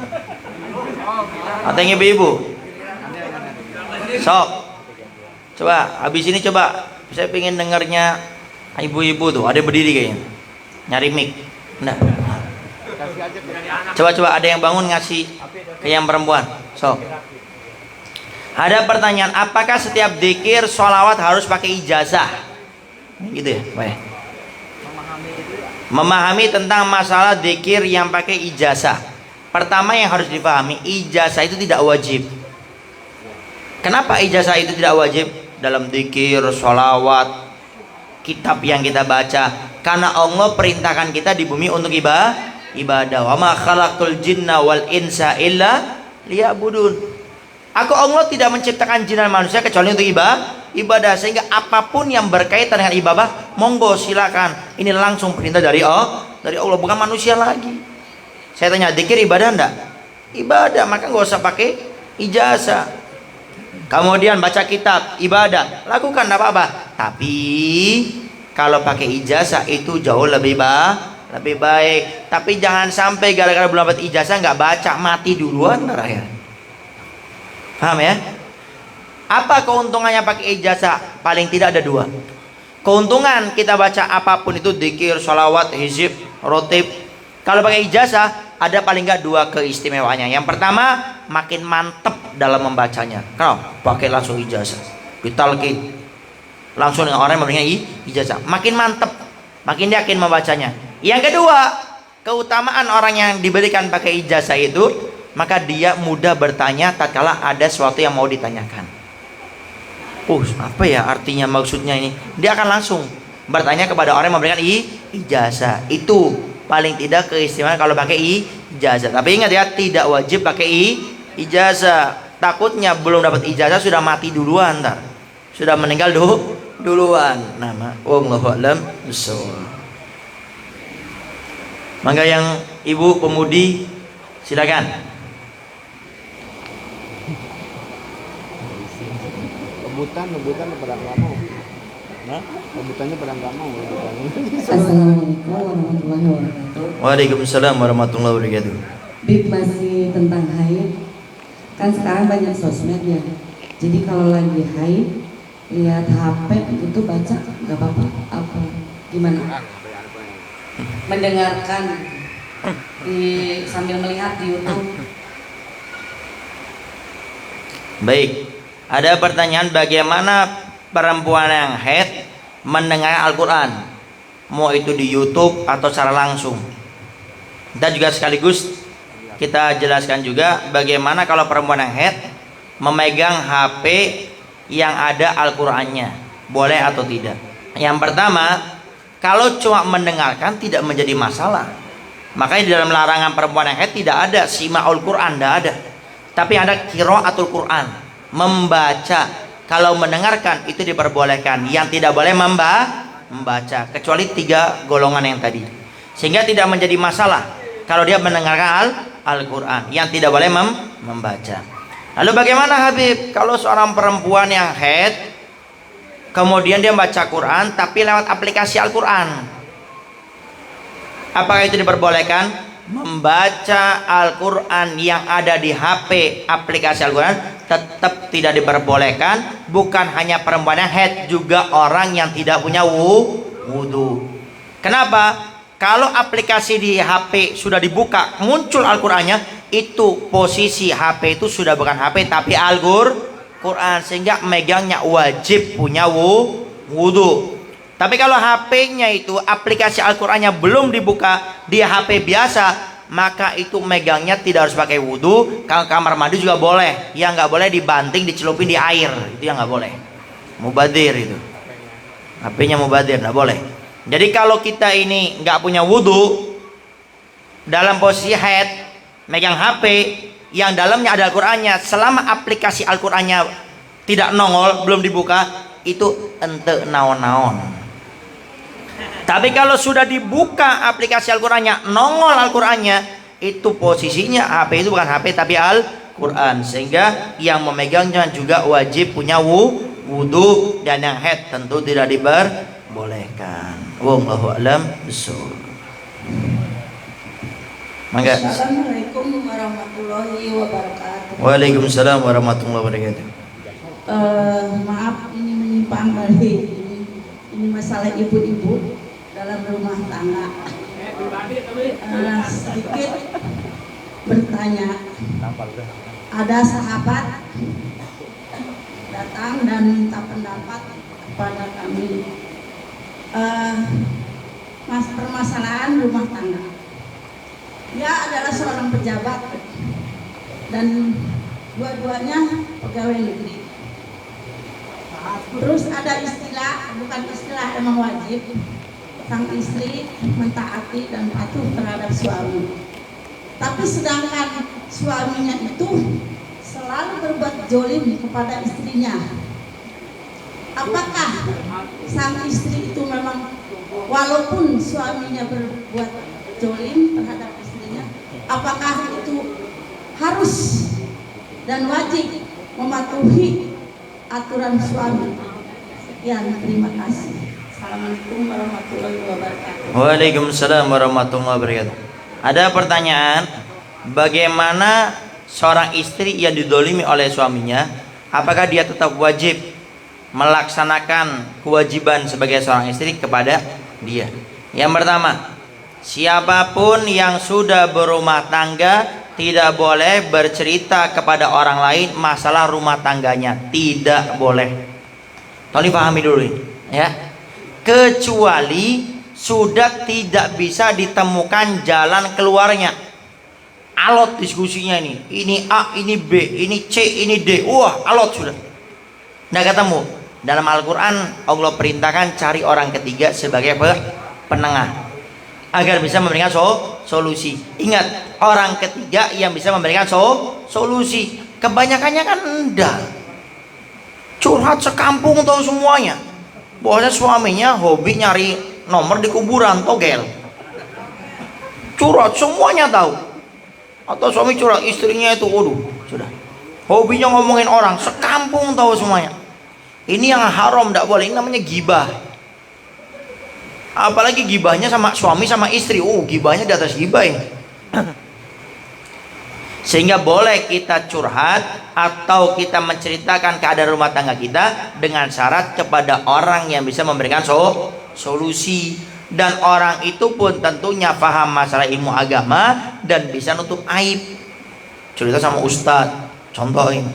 Katanya ibu-ibu. Sok. Coba habis ini coba, saya pengen dengarnya ibu-ibu tuh, ada berdiri kayaknya. Nyari mic. Nah. Coba ada yang bangun ngasih ke yang perempuan. Sok. Ada pertanyaan, apakah setiap dzikir sholawat harus pakai ijazah? Gitu ya, baik. Memahami tentang masalah dzikir yang pakai ijazah. Pertama yang harus dipahami, ijazah itu tidak wajib. Kenapa ijazah itu tidak wajib? Dalam dzikir, sholawat, kitab yang kita baca. Karena Allah perintahkan kita di bumi untuk ibadah. Wa ma khalaqtul jinna wal insa illa liya'budun. Aku Allah tidak menciptakan jin dan manusia kecuali untuk ibadah. Sehingga apapun yang berkaitan dengan ibadah, monggo silakan. Ini langsung perintah dari Allah, bukan manusia lagi. Saya tanya, dzikir ibadah enggak? Ibadah, maka nggak usah pakai ijazah. Kemudian baca kitab, ibadah, lakukan enggak apa-apa. Tapi kalau pakai ijazah itu jauh lebih baik. Tapi jangan sampai gara-gara belum dapat ijazah nggak baca, mati duluan terakhir. Paham ya? Apa keuntungannya pakai ijazah? Paling tidak ada 2. Keuntungan kita baca apapun itu, dzikir, sholawat, hizib, rotib. Kalau pakai ijazah ada paling nggak 2 keistimewaannya. Yang pertama, makin mantep dalam membacanya. Kenapa? Pakai langsung ijazah, ditalkin langsung dengan orang yang memberikan ijazah, makin mantep, makin yakin membacanya. Yang kedua, keutamaan orang yang diberikan pakai ijazah itu, maka dia mudah bertanya tatkala ada sesuatu yang mau ditanyakan. Apa ya artinya, maksudnya ini? Dia akan langsung bertanya kepada orang yang memberikan ijazah. Itu paling tidak keistimewaan kalau pakai ijazah. Tapi ingat ya, tidak wajib pakai ijazah. Takutnya belum dapat ijazah sudah mati duluan ntar. sudah meninggal duluan. Nama wallahu a'lam bishawab. Mangga yang ibu pemudi silakan. Rebutan pada nggak mau. Nah, rebutannya pada nggak mau. Assalamualaikum warahmatullahi wabarakatuh. Waalaikumsalam warahmatullahi wabarakatuh. Bib, masih tentang haid. Kan sekarang banyak sosmed ya. Jadi kalau lagi haid, lihat HP itu baca nggak apa-apa? Apa gimana? Mendengarkan sambil melihat di YouTube. Baik, ada pertanyaan bagaimana perempuan yang haid mendengar Al-Quran, mau itu di YouTube atau secara langsung. Dan juga sekaligus kita jelaskan juga bagaimana kalau perempuan yang haid memegang HP yang ada Al-Qurannya, boleh atau tidak. Yang pertama, kalau cuma mendengarkan tidak menjadi masalah. Makanya di dalam larangan perempuan yang haid tidak ada sima'ul Quran, tidak ada. Tapi ada qiraatul Quran, membaca. Kalau mendengarkan itu diperbolehkan, yang tidak boleh membaca, kecuali 3 golongan yang tadi. Sehingga tidak menjadi masalah kalau dia mendengarkan Al-Quran, yang tidak boleh membaca. Lalu bagaimana Habib kalau seorang perempuan yang haid kemudian dia baca Quran tapi lewat aplikasi Al-Quran, apakah itu diperbolehkan? Membaca Al-Quran yang ada di HP aplikasi Al-Quran tetap tidak diperbolehkan. Bukan hanya perempuan yang haid, juga orang yang tidak punya wudu. Kenapa? Kalau aplikasi di HP sudah dibuka muncul Al-Qurannya, itu posisi HP itu sudah bukan HP tapi Al-Quran, sehingga megangnya wajib punya wudu. Tapi kalau HP-nya itu aplikasi Al-Qurannya belum dibuka, dia HP biasa, maka itu megangnya tidak harus pakai wudhu. Kalau kamar mandi juga boleh, yang nggak boleh dibanting, dicelupin di air, itu yang nggak boleh. Mubadir itu, HP-nya mubadir, nggak boleh. Jadi kalau kita ini nggak punya wudhu, dalam posisi haid, megang HP yang dalamnya ada Al-Qurannya, selama aplikasi Al-Qurannya tidak nongol, belum dibuka, itu ente naon-naon. Tapi kalau sudah dibuka aplikasi Al-Qurannya, nongol Al-Qurannya, itu posisinya HP itu bukan HP tapi Al-Quran, sehingga yang memegangnya juga wajib punya wudu, dan yang haid tentu tidak diperbolehkan. Wallahu a'lam bishawab. Mangga. Assalamualaikum warahmatullahi wabarakatuh. Waalaikumsalam warahmatullahi wabarakatuh. Maaf, ini menyimpang dari ini masalah ibu-ibu dalam rumah tangga. Sedikit bertanya, ada sahabat datang dan minta pendapat kepada kami, permasalahan rumah tangga. Dia adalah seorang pejabat dan dua-duanya pegawai negeri. Terus ada istilah, bukan istilah, emang wajib, sang istri mentaati dan patuh terhadap suami. Tapi sedangkan suaminya itu selalu berbuat zolim kepada istrinya. Apakah sang istri itu memang walaupun suaminya berbuat zolim terhadap istrinya, apakah itu harus dan wajib mematuhi aturan suami? Sekian, terima kasih. Assalamualaikum warahmatullahi wabarakatuh. Waalaikumsalam warahmatullahi wabarakatuh. Ada pertanyaan, bagaimana seorang istri yang didolimi oleh suaminya, apakah dia tetap wajib melaksanakan kewajiban sebagai seorang istri kepada dia? Yang pertama, siapapun yang sudah berumah tangga tidak boleh bercerita kepada orang lain masalah rumah tangganya, tidak boleh. Tolong pahami dulu ini, ya. Kecuali sudah tidak bisa ditemukan jalan keluarnya. Alot diskusinya ini A, ini B, ini C, ini D. Wah, alot sudah. Nggak ketemu. Dalam Al-Quran Allah perintahkan cari orang ketiga sebagai penengah agar bisa memberikan solusi. Ingat, orang ketiga yang bisa memberikan solusi. Kebanyakannya kan enggak. Curhat sekampung tahu semuanya. Bahwasanya suaminya hobi nyari nomor di kuburan, togel. Curhat semuanya tahu. Atau suami curhat istrinya itu, waduh, sudah. Hobinya ngomongin orang, sekampung tahu semuanya. Ini yang haram, tidak boleh. Ini namanya gibah. Apalagi gibahnya sama suami sama istri. Gibahnya di atas gibah ini. Sehingga boleh kita curhat atau kita menceritakan keadaan rumah tangga kita dengan syarat kepada orang yang bisa memberikan solusi. Dan orang itu pun tentunya paham masalah ilmu agama dan bisa nutup aib. Cerita sama ustadz, contoh ini,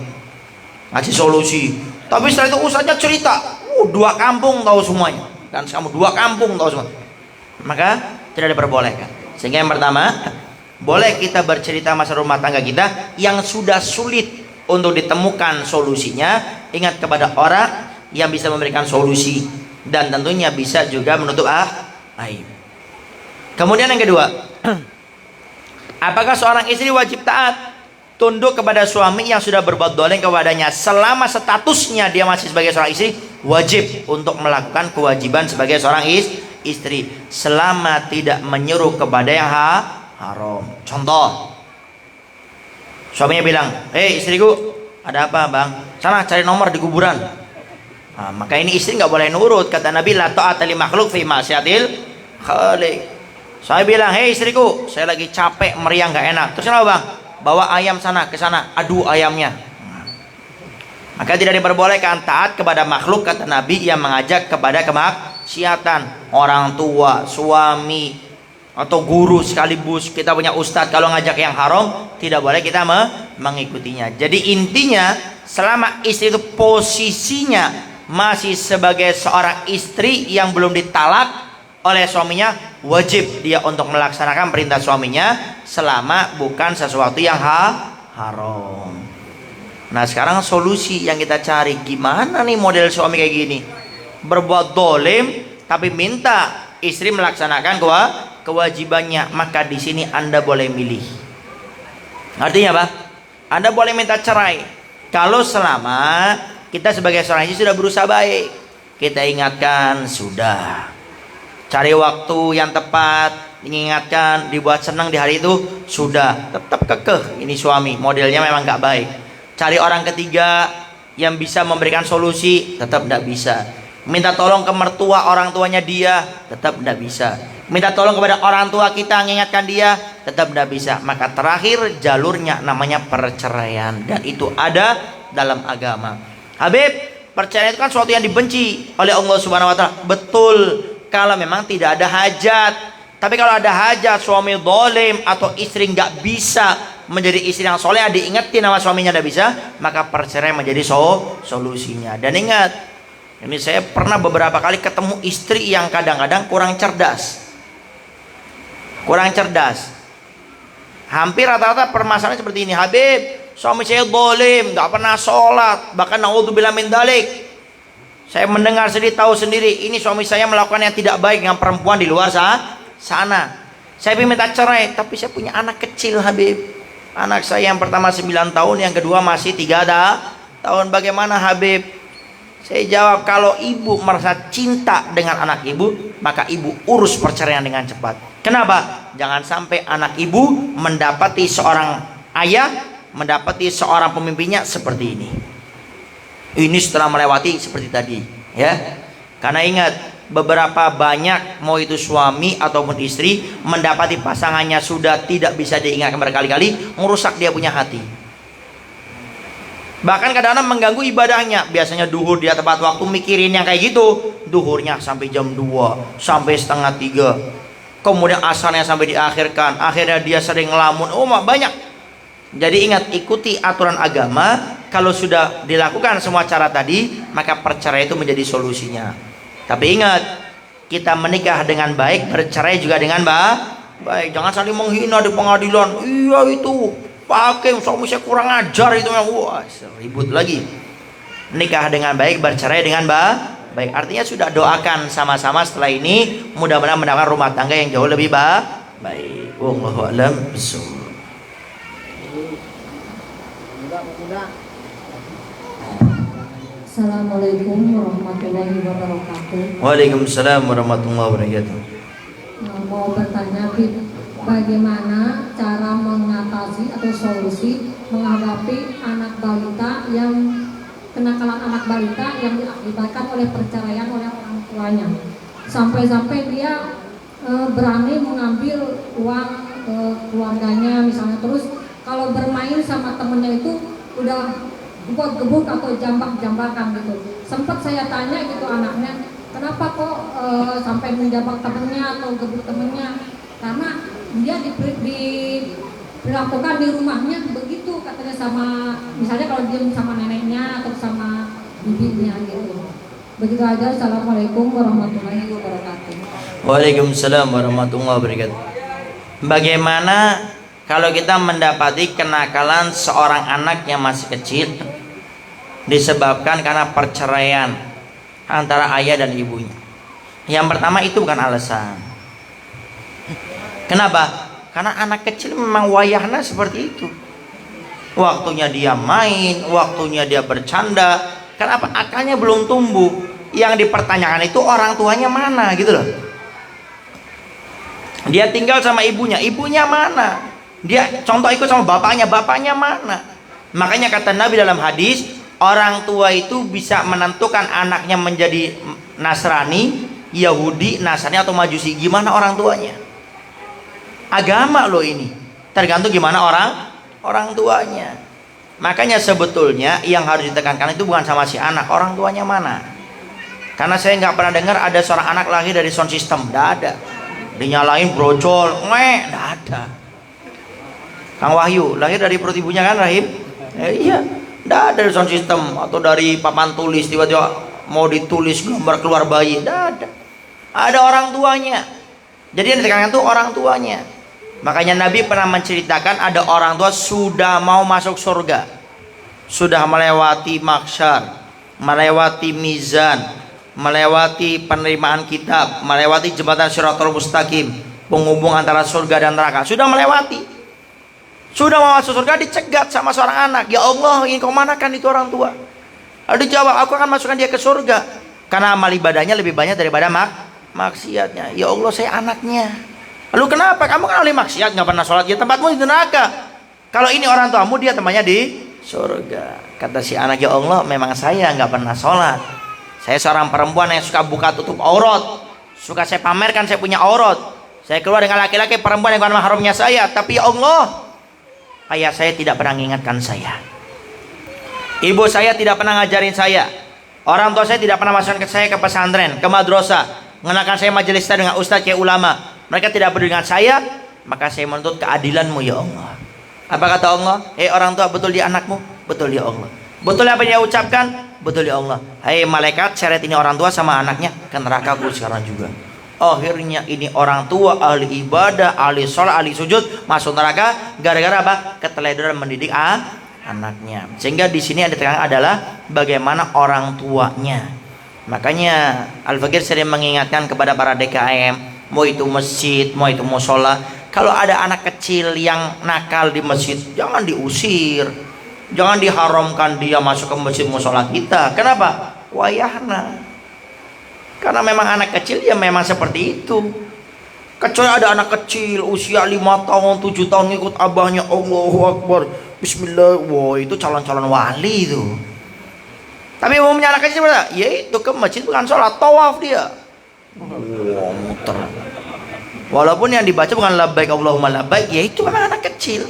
ngasih solusi. Tapi setelah itu ustadznya cerita, 2 kampung tahu semuanya. Dan kamu 2 kampung tahu semua. Maka tidak diperbolehkan. Sehingga yang pertama, boleh kita bercerita masalah rumah tangga kita yang sudah sulit untuk ditemukan solusinya. Ingat kepada orang yang bisa memberikan solusi dan tentunya bisa juga menutup aib. Kemudian yang kedua, apakah seorang istri wajib taat tunduk kepada suami yang sudah berbuat dolim kepadanya? Selama statusnya dia masih sebagai seorang istri, wajib untuk melakukan kewajiban sebagai seorang istri selama tidak menyuruh kepada yang haram. Contoh, suaminya bilang, istriku, ada apa bang? Sana cari nomor di kuburan. Nah, maka ini istri nggak boleh nurut. Kata Nabi, la ta'ata li makhluk fi ma'siyatil khaliq. Saya bilang, istriku, saya lagi capek, meriang, nggak enak. Terus kenapa bang? Bawa ayam sana ke sana, adu ayamnya. Maka tidak diperbolehkan taat kepada makhluk, kata Nabi, yang mengajak kepada kemaksiatan. Orang tua, suami, atau guru sekaligus. Kita punya ustadz, kalau ngajak yang haram tidak boleh kita mengikutinya. Jadi intinya, selama istri itu posisinya masih sebagai seorang istri yang belum ditalak oleh suaminya, wajib dia untuk melaksanakan perintah suaminya selama bukan sesuatu yang haram. Nah sekarang solusi yang kita cari, gimana nih model suami kayak gini, berbuat dolim tapi minta istri melaksanakan kewajibannya. Maka di sini Anda boleh milih. Artinya apa? Anda boleh minta cerai kalau selama kita sebagai seorang istri sudah berusaha baik, kita ingatkan, sudah cari waktu yang tepat, diingatkan, dibuat senang di hari itu, sudah tetap kekeh ini suami modelnya memang gak baik. Cari orang ketiga yang bisa memberikan solusi, tetap tidak bisa. Minta tolong ke mertua, orang tuanya dia, tetap tidak bisa. Minta tolong kepada orang tua kita, mengingatkan dia, tetap tidak bisa. Maka terakhir jalurnya namanya perceraian, dan itu ada dalam agama. Habib, perceraian itu kan sesuatu yang dibenci oleh Allah Subhanahu wa taala. Betul, kalau memang tidak ada hajat. Tapi kalau ada hajat, suami zalim atau istri nggak bisa menjadi istri yang soleh, diingetin nama suaminya tidak bisa, maka perceraian menjadi solusinya. Dan ingat, ini saya pernah beberapa kali ketemu istri yang kadang-kadang kurang cerdas. Hampir rata-rata permasalahan seperti ini. Habib, suami saya zalim, nggak pernah sholat, bahkan naudzubillah min dzalik. Saya mendengar sendiri, tahu sendiri, ini suami saya melakukan yang tidak baik dengan perempuan di luar sana. Saya minta cerai, tapi saya punya anak kecil Habib. Anak saya yang pertama 9 tahun, yang kedua masih 3 tahun. Bagaimana Habib? Saya jawab, kalau ibu merasa cinta dengan anak ibu, maka ibu urus perceraian dengan cepat. Kenapa? Jangan sampai anak ibu mendapati seorang ayah, mendapati seorang pemimpinnya seperti ini. Ini setelah melewati seperti tadi, ya. Karena ingat, beberapa banyak, mau itu suami ataupun istri, mendapati pasangannya sudah tidak bisa diingatkan berkali-kali, merusak dia punya hati. Bahkan kadang-kadang mengganggu ibadahnya. Biasanya duhur dia tepat waktu, mikirin yang kayak gitu, duhurnya sampai jam 2, sampai setengah 3. Kemudian asarnya sampai diakhirkan. Akhirnya dia sering ngelamun. Banyak. Jadi ingat, ikuti aturan agama. Kalau sudah dilakukan semua cara tadi, maka perceraian itu menjadi solusinya. Tapi ingat, kita menikah dengan baik, bercerai juga dengan baik. Jangan saling menghina di pengadilan. Iya itu, pakai suami saya kurang ajar itu. Wah, ribut lagi. Nikah dengan baik, bercerai dengan baik. Artinya sudah doakan sama-sama setelah ini, mudah-mudahan mendapatkan rumah tangga yang jauh lebih baik. Wallahu a'lam bishawab. Assalamualaikum warahmatullahi wabarakatuh. Waalaikumsalam warahmatullahi wabarakatuh. Mau bertanya, bagaimana cara mengatasi atau solusi menghadapi anak balita yang kenakalan anak balita yang diakibatkan oleh perceraian oleh orang tuanya, sampai-sampai dia berani mengambil uang keluarganya misalnya, terus kalau bermain sama temennya itu udah gebuk-gebuk atau jambak-jambakan gitu. Sempat saya tanya gitu anaknya, kenapa kok sampai menjambak temennya atau gebuk temennya? Karena dia diperlakukan di rumahnya begitu katanya, sama misalnya kalau dia sama neneknya atau sama bibinya gitu. Begitu aja. Assalamualaikum warahmatullahi wabarakatuh. Waalaikumsalam warahmatullahi wabarakatuh. Bagaimana kalau kita mendapati kenakalan seorang anak yang masih kecil disebabkan karena perceraian antara ayah dan ibunya? Yang pertama, itu bukan alasan. Kenapa? Karena anak kecil memang wayahnya seperti itu. Waktunya dia main, waktunya dia bercanda. Kenapa? Akalnya belum tumbuh. Yang dipertanyakan itu orang tuanya mana gitu loh. Dia tinggal sama ibunya, ibunya mana? Dia contoh ikut sama bapaknya, bapaknya mana? Makanya kata Nabi dalam hadis, orang tua itu bisa menentukan anaknya menjadi Nasrani, Yahudi, Nasrani atau Majusi. Gimana orang tuanya? Agama loh ini. Tergantung gimana orang tuanya. Makanya sebetulnya yang harus ditekankan itu bukan sama si anak, orang tuanya mana. Karena saya nggak pernah dengar ada seorang anak lahir dari sound system, nggak ada. Dinyalain brojol, nggak ada. Kang Wahyu lahir dari perut ibunya kan, Rahim? Iya, nggak ada dari sound system atau dari papan tulis tiba-tiba mau ditulis gambar keluar bayi, nggak ada. Ada orang tuanya. Jadi yang ditekankan itu orang tuanya. Makanya Nabi pernah menceritakan ada orang tua sudah mau masuk surga, sudah melewati mahsyar, melewati mizan, melewati penerimaan kitab, melewati jembatan Shirathul Mustaqim, penghubung antara surga dan neraka, sudah melewati, sudah mau masuk surga, dicegat sama seorang anak. Ya Allah, ingin kau manakan itu orang tua? Lalu dijawab, aku akan masukkan dia ke surga karena amal ibadahnya lebih banyak daripada maksiatnya. Ya Allah, saya anaknya. Lalu kenapa? Kamu kan ahli maksiat, nggak pernah sholat, ya tempatmu di neraka. Kalau ini orang tuamu, dia temannya di surga. Kata si anak, ya Allah, memang saya nggak pernah sholat. Saya seorang perempuan yang suka buka tutup aurat, suka saya pamerkan saya punya aurat. Saya keluar dengan laki-laki perempuan yang bukan mahramnya saya. Tapi ya Allah, ayah saya tidak pernah mengingatkan saya, ibu saya tidak pernah ngajarin saya, orang tua saya tidak pernah masukkan saya ke pesantren, ke madrasah, mengenalkan saya majelis dengan ustadz kayak ulama. Mereka tidak peduli dengan saya, maka saya menuntut keadilanmu ya Allah. Apa kata Allah? Orang tua, betul dia anakmu? Betul ya Allah. Betul apa yang dia ucapkan? Betul ya Allah. Malaikat, seret ini orang tua sama anaknya ke neraka sekarang juga. Akhirnya ini orang tua ahli ibadah, ahli sholat, ahli sujud, masuk neraka gara-gara apa? Keteledoran mendidik anaknya. Sehingga di sini ada tekangan adalah bagaimana orang tuanya. Makanya Al-Fakir sering mengingatkan kepada para DKM, mau itu masjid, mau itu musola, kalau ada anak kecil yang nakal di masjid, jangan diusir, jangan diharamkan dia masuk ke masjid musola kita. Kenapa? Wayahna. Karena memang anak kecil ya memang seperti itu. Kecuali ada anak kecil usia 5 tahun, 7 tahun ngikut abahnya, Allahu Akbar, Bismillah, wah itu calon-calon wali itu. Tapi umumnya anak kecil berapa? Ya itu ke masjid bukan sholat, tawaf dia. Wah, muter. Walaupun yang dibaca bukan labbaik Allahumma labbaik, ya itu memang anak kecil.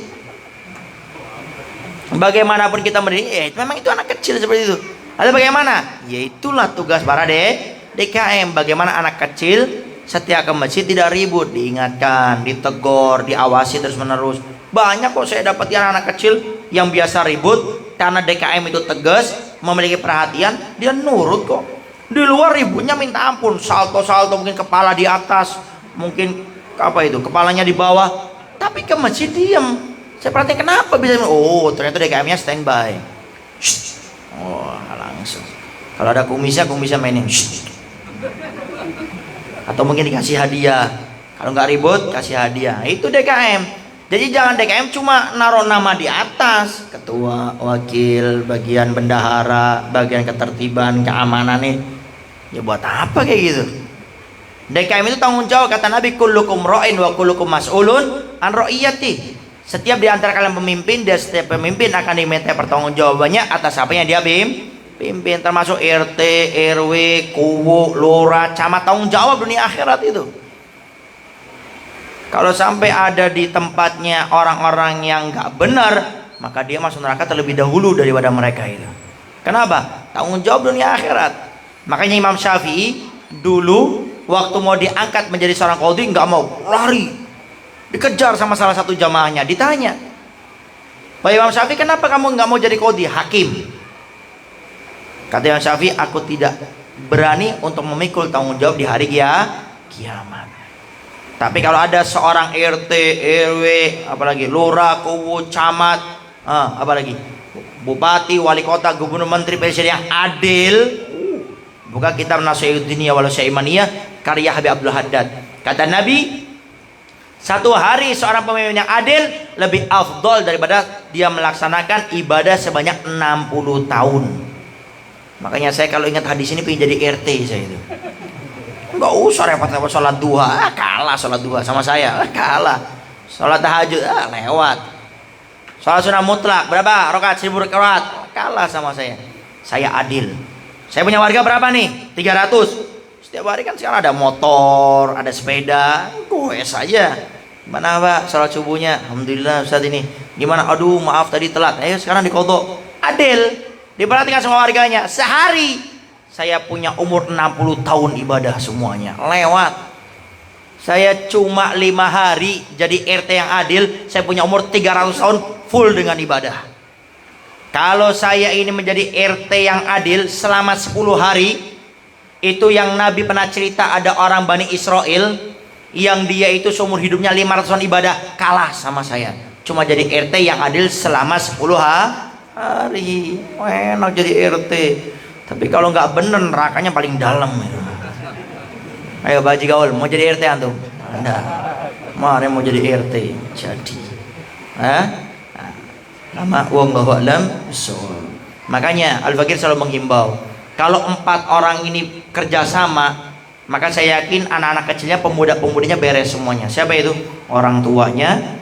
Bagaimanapun kita mendidik, memang itu anak kecil seperti itu. Lalu bagaimana? Ya itulah tugas para DKM. Bagaimana anak kecil setiap ke masjid tidak ribut, diingatkan, ditegur, diawasi terus menerus. Banyak kok saya dapat anak kecil yang biasa ribut, karena DKM itu tegas, memiliki perhatian, dia nurut kok. Di luar ributnya minta ampun, salto-salto, mungkin kepala di atas, mungkin apa itu, kepalanya di bawah, tapi ke masjid diam. Saya perhatikan kenapa bisa, oh ternyata DKM-nya standby. Oh langsung. Kalau ada kumisnya mainin. Atau mungkin dikasih hadiah. Kalau nggak ribut kasih hadiah. Itu DKM. Jadi jangan DKM cuma naruh nama di atas, ketua, wakil, bagian bendahara, bagian ketertiban, keamanan nih. Ya buat apa kayak gitu? DKM itu tanggung jawab, kata Nabi, kullukum ra'in wa kullukum mas'ulun an ra'iyati. Setiap di antara kalian pemimpin, dan setiap pemimpin akan diminta pertanggungjawabannya atas apa yang dia pimpin, termasuk RT, RW, kuwu, lurah, camat, tanggung jawab dunia akhirat itu. Kalau sampai ada di tempatnya orang-orang yang nggak benar, maka dia masuk neraka terlebih dahulu daripada mereka itu. Kenapa? Tanggung jawab dunia akhirat. Makanya Imam Syafi'i dulu waktu mau diangkat menjadi seorang qadhi nggak mau, lari, dikejar sama salah satu jamaahnya. Ditanya, Pak Imam Syafi'i, kenapa kamu nggak mau jadi qadhi, hakim? Kata Imam Syafi'i, aku tidak berani untuk memikul tanggung jawab di hari kiamat. Tapi kalau ada seorang RT, RW, apalagi lurah, kuwu, camat, apalagi bupati, wali kota, gubernur, menteri, presiden yang adil, buka kitab Nasihat Dunia Walau Sya'imaniyah karya Habib Abdul Haddad. Kata Nabi, satu hari seorang pemimpin yang adil lebih afdol daripada dia melaksanakan ibadah sebanyak 60 tahun. Makanya saya kalau ingat hadis ini pengen jadi RT saya itu. Enggak usah repot-repot sholat duha, kalah sholat duha sama saya, kalah. Sholat tahajud, lewat. Sholat sunnah mutlak, berapa? Rakaat 1000 rakaat, kalah sama saya. Saya adil. Saya punya warga berapa nih? 300. Setiap hari kan sekarang ada motor, ada sepeda, goes saja. Gimana Pak sholat subuhnya? Alhamdulillah Ustaz ini. Gimana? Aduh maaf tadi telat. Ayo sekarang dikodok. Adil. Diperhatikan semua warganya. Sehari saya punya umur 60 tahun ibadah semuanya. Lewat. Saya cuma 5 hari jadi RT yang adil. Saya punya umur 300 tahun full dengan ibadah. Kalau saya ini menjadi RT yang adil selama 10 hari, itu yang Nabi pernah cerita ada orang Bani Israel yang dia itu seumur hidupnya 500 tahun ibadah, kalah sama saya. Cuma jadi RT yang adil selama 10 hari. Enak jadi RT. Tapi kalau nggak bener nerakanya paling dalam. Ayo Baji Gaul, mau jadi RT antum? Anda. Mari mau jadi RT. Jadi. Nama wallahu a'lam bishawab. Makanya Al-Fakir selalu menghimbau, kalau 4 orang ini kerjasama, maka saya yakin anak-anak kecilnya, pemuda-pemudanya beres semuanya. Siapa itu? Orang tuanya,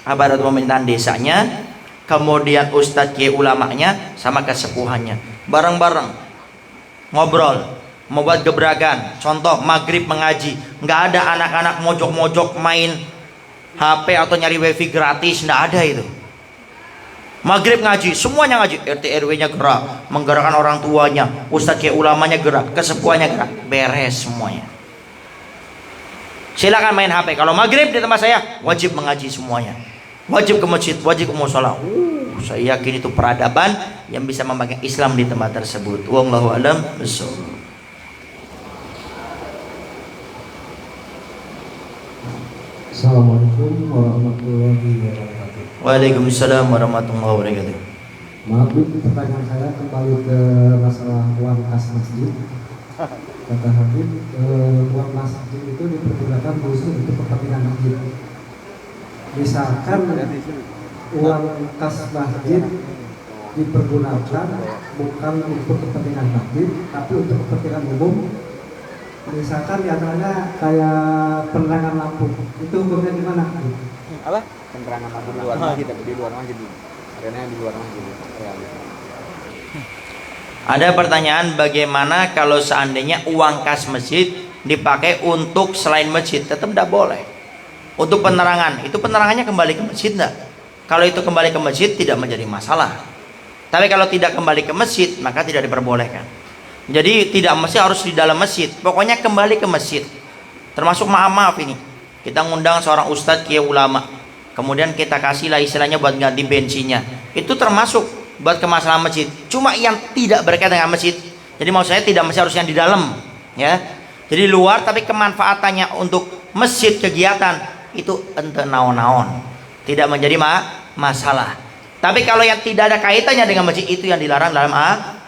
aparat pemerintahan desanya, kemudian ustadz kiai ulamanya, sama kesepuhannya. Bareng-bareng ngobrol, mau buat gebrakan. Contoh maghrib mengaji, nggak ada anak-anak mojok-mojok main HP atau nyari wifi gratis, nggak ada itu. Maghrib ngaji, semuanya ngaji. RT RW-nya gerak, menggerakkan orang tuanya, ustadz kiai ulamanya gerak, kesepuhannya gerak, beres semuanya. Silakan main HP. Kalau maghrib di tempat saya wajib mengaji semuanya, wajib ke masjid, wajib ke musola. Saya yakin itu peradaban yang bisa membagikan Islam di tempat tersebut. Wallahu a'lam bishawab. Assalamualaikum warahmatullahi wabarakatuh. Waalaikumsalam warahmatullahi wabarakatuh. Maaf Bu, pertanyaan saya kembali ke masalah uang kas masjid. Kata Habib, uang masjid itu dipergunakan khusus untuk kepentingan masjid. Misalkan uang kas masjid dipergunakan bukan untuk kepentingan masjid, tapi untuk kepentingan umum. Misalkan diantaranya kayak penerangan lampu, itu hukumnya gimana? Apa? Penerangan lampu di luar masjid, tapi di luar masjid. Karena di luar masjid. Ada pertanyaan, bagaimana kalau seandainya uang kas masjid dipakai untuk selain masjid? Tetap tidak boleh. Untuk penerangan, itu penerangannya kembali ke masjid enggak? Kalau itu kembali ke masjid tidak menjadi masalah. Tapi kalau tidak kembali ke masjid, maka tidak diperbolehkan. Jadi tidak mesti harus di dalam masjid, pokoknya kembali ke masjid. Termasuk maaf ini, kita ngundang seorang ustadz kiai ulama, kemudian kita kasihlah istilahnya buat ganti bensinnya, itu termasuk buat kemaslahan masjid. Cuma yang tidak berkaitan dengan masjid. Jadi maksud saya tidak mesti harus yang di dalam, ya. Jadi luar, tapi kemanfaatannya untuk masjid kegiatan itu ente naon-naon, tidak menjadi masalah. Tapi kalau yang tidak ada kaitannya dengan masjid, itu yang dilarang dalam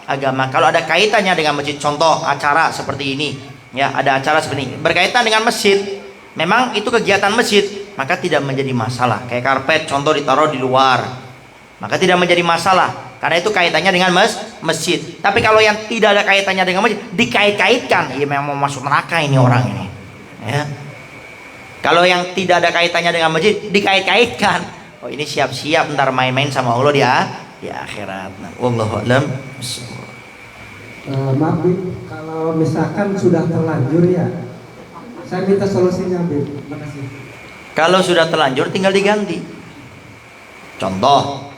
agama. Kalau ada kaitannya dengan masjid, contoh acara seperti ini, ya, ada acara seperti ini berkaitan dengan masjid, memang itu kegiatan masjid, maka tidak menjadi masalah. Kayak karpet contoh ditaruh di luar, maka tidak menjadi masalah karena itu kaitannya dengan masjid. Tapi kalau yang tidak ada kaitannya dengan masjid dikait-kaitkan, ya memang mau masuk neraka ini orang ini, ya. Kalau yang tidak ada kaitannya dengan masjid dikait-kaitkan, oh ini siap-siap ntar main-main sama Allah di akhirat. Wallahu a'lam. Maaf Bib, kalau misalkan sudah terlanjur ya, saya minta solusinya Bib. Terima kasih. Kalau sudah terlanjur tinggal diganti. Contoh,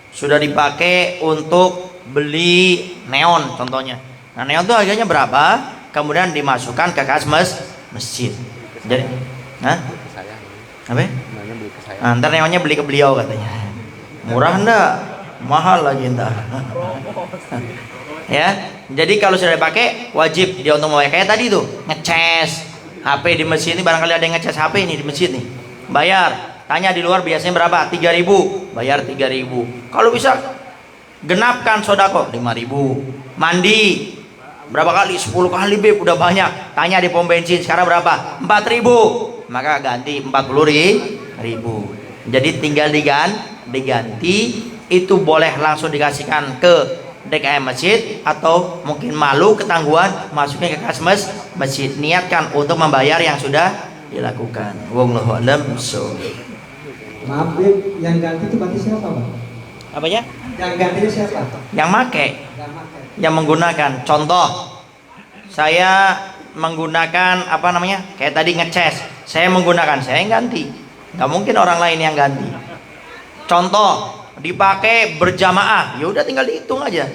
sudah dipakai untuk beli neon contohnya. Nah neon itu harganya berapa? Kemudian dimasukkan ke kas masjid. Jadi, apa? Ntar neonnya beli ke beliau katanya. Murah enggak? Mahal lagi ntar. Ya, jadi kalau sudah dipakai wajib dia untuk memakai. Kayak tadi tuh ngecas HP di masjid ini, barangkali ada yang ngecas HP ini di masjid nih, bayar. Tanya di luar biasanya berapa? 3.000, bayar 3.000. Kalau bisa genapkan sodako 5.000. Mandi berapa kali? 10 kali Beb, udah banyak. Tanya di pom bensin sekarang berapa? 4.000, maka ganti 40.000. Jadi tinggal diganti. Itu boleh langsung dikasihkan ke DKM masjid, atau mungkin malu ketangguhan masuknya ke kas masjid. Niatkan untuk membayar yang sudah dilakukan. Wallahu a'lam. Maaf Bib, yang ganti itu berarti siapa Pak? Apanya? Yang ganti itu siapa? Yang make, yang menggunakan. Contoh, saya menggunakan apa namanya? Kayak tadi ngecas, saya menggunakan, saya yang ganti. Gak mungkin orang lain yang ganti. Contoh, dipakai berjamaah, ya udah tinggal dihitung aja.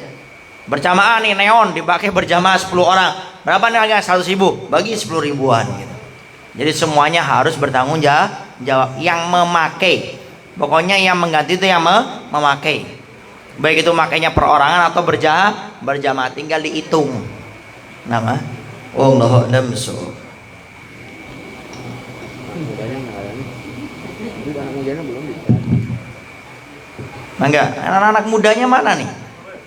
Berjamaah nih neon dipakai berjamaah 10 orang. Berapa nih harganya? 100.000, bagi 10 ribuan gitu. Jadi semuanya harus bertanggung jawab yang memakai. Pokoknya yang mengganti itu yang memakai. Baik itu makainya perorangan atau berjamaah, tinggal dihitung. Nama wallahu a'lam. Enggak, anak-anak mudanya mana nih?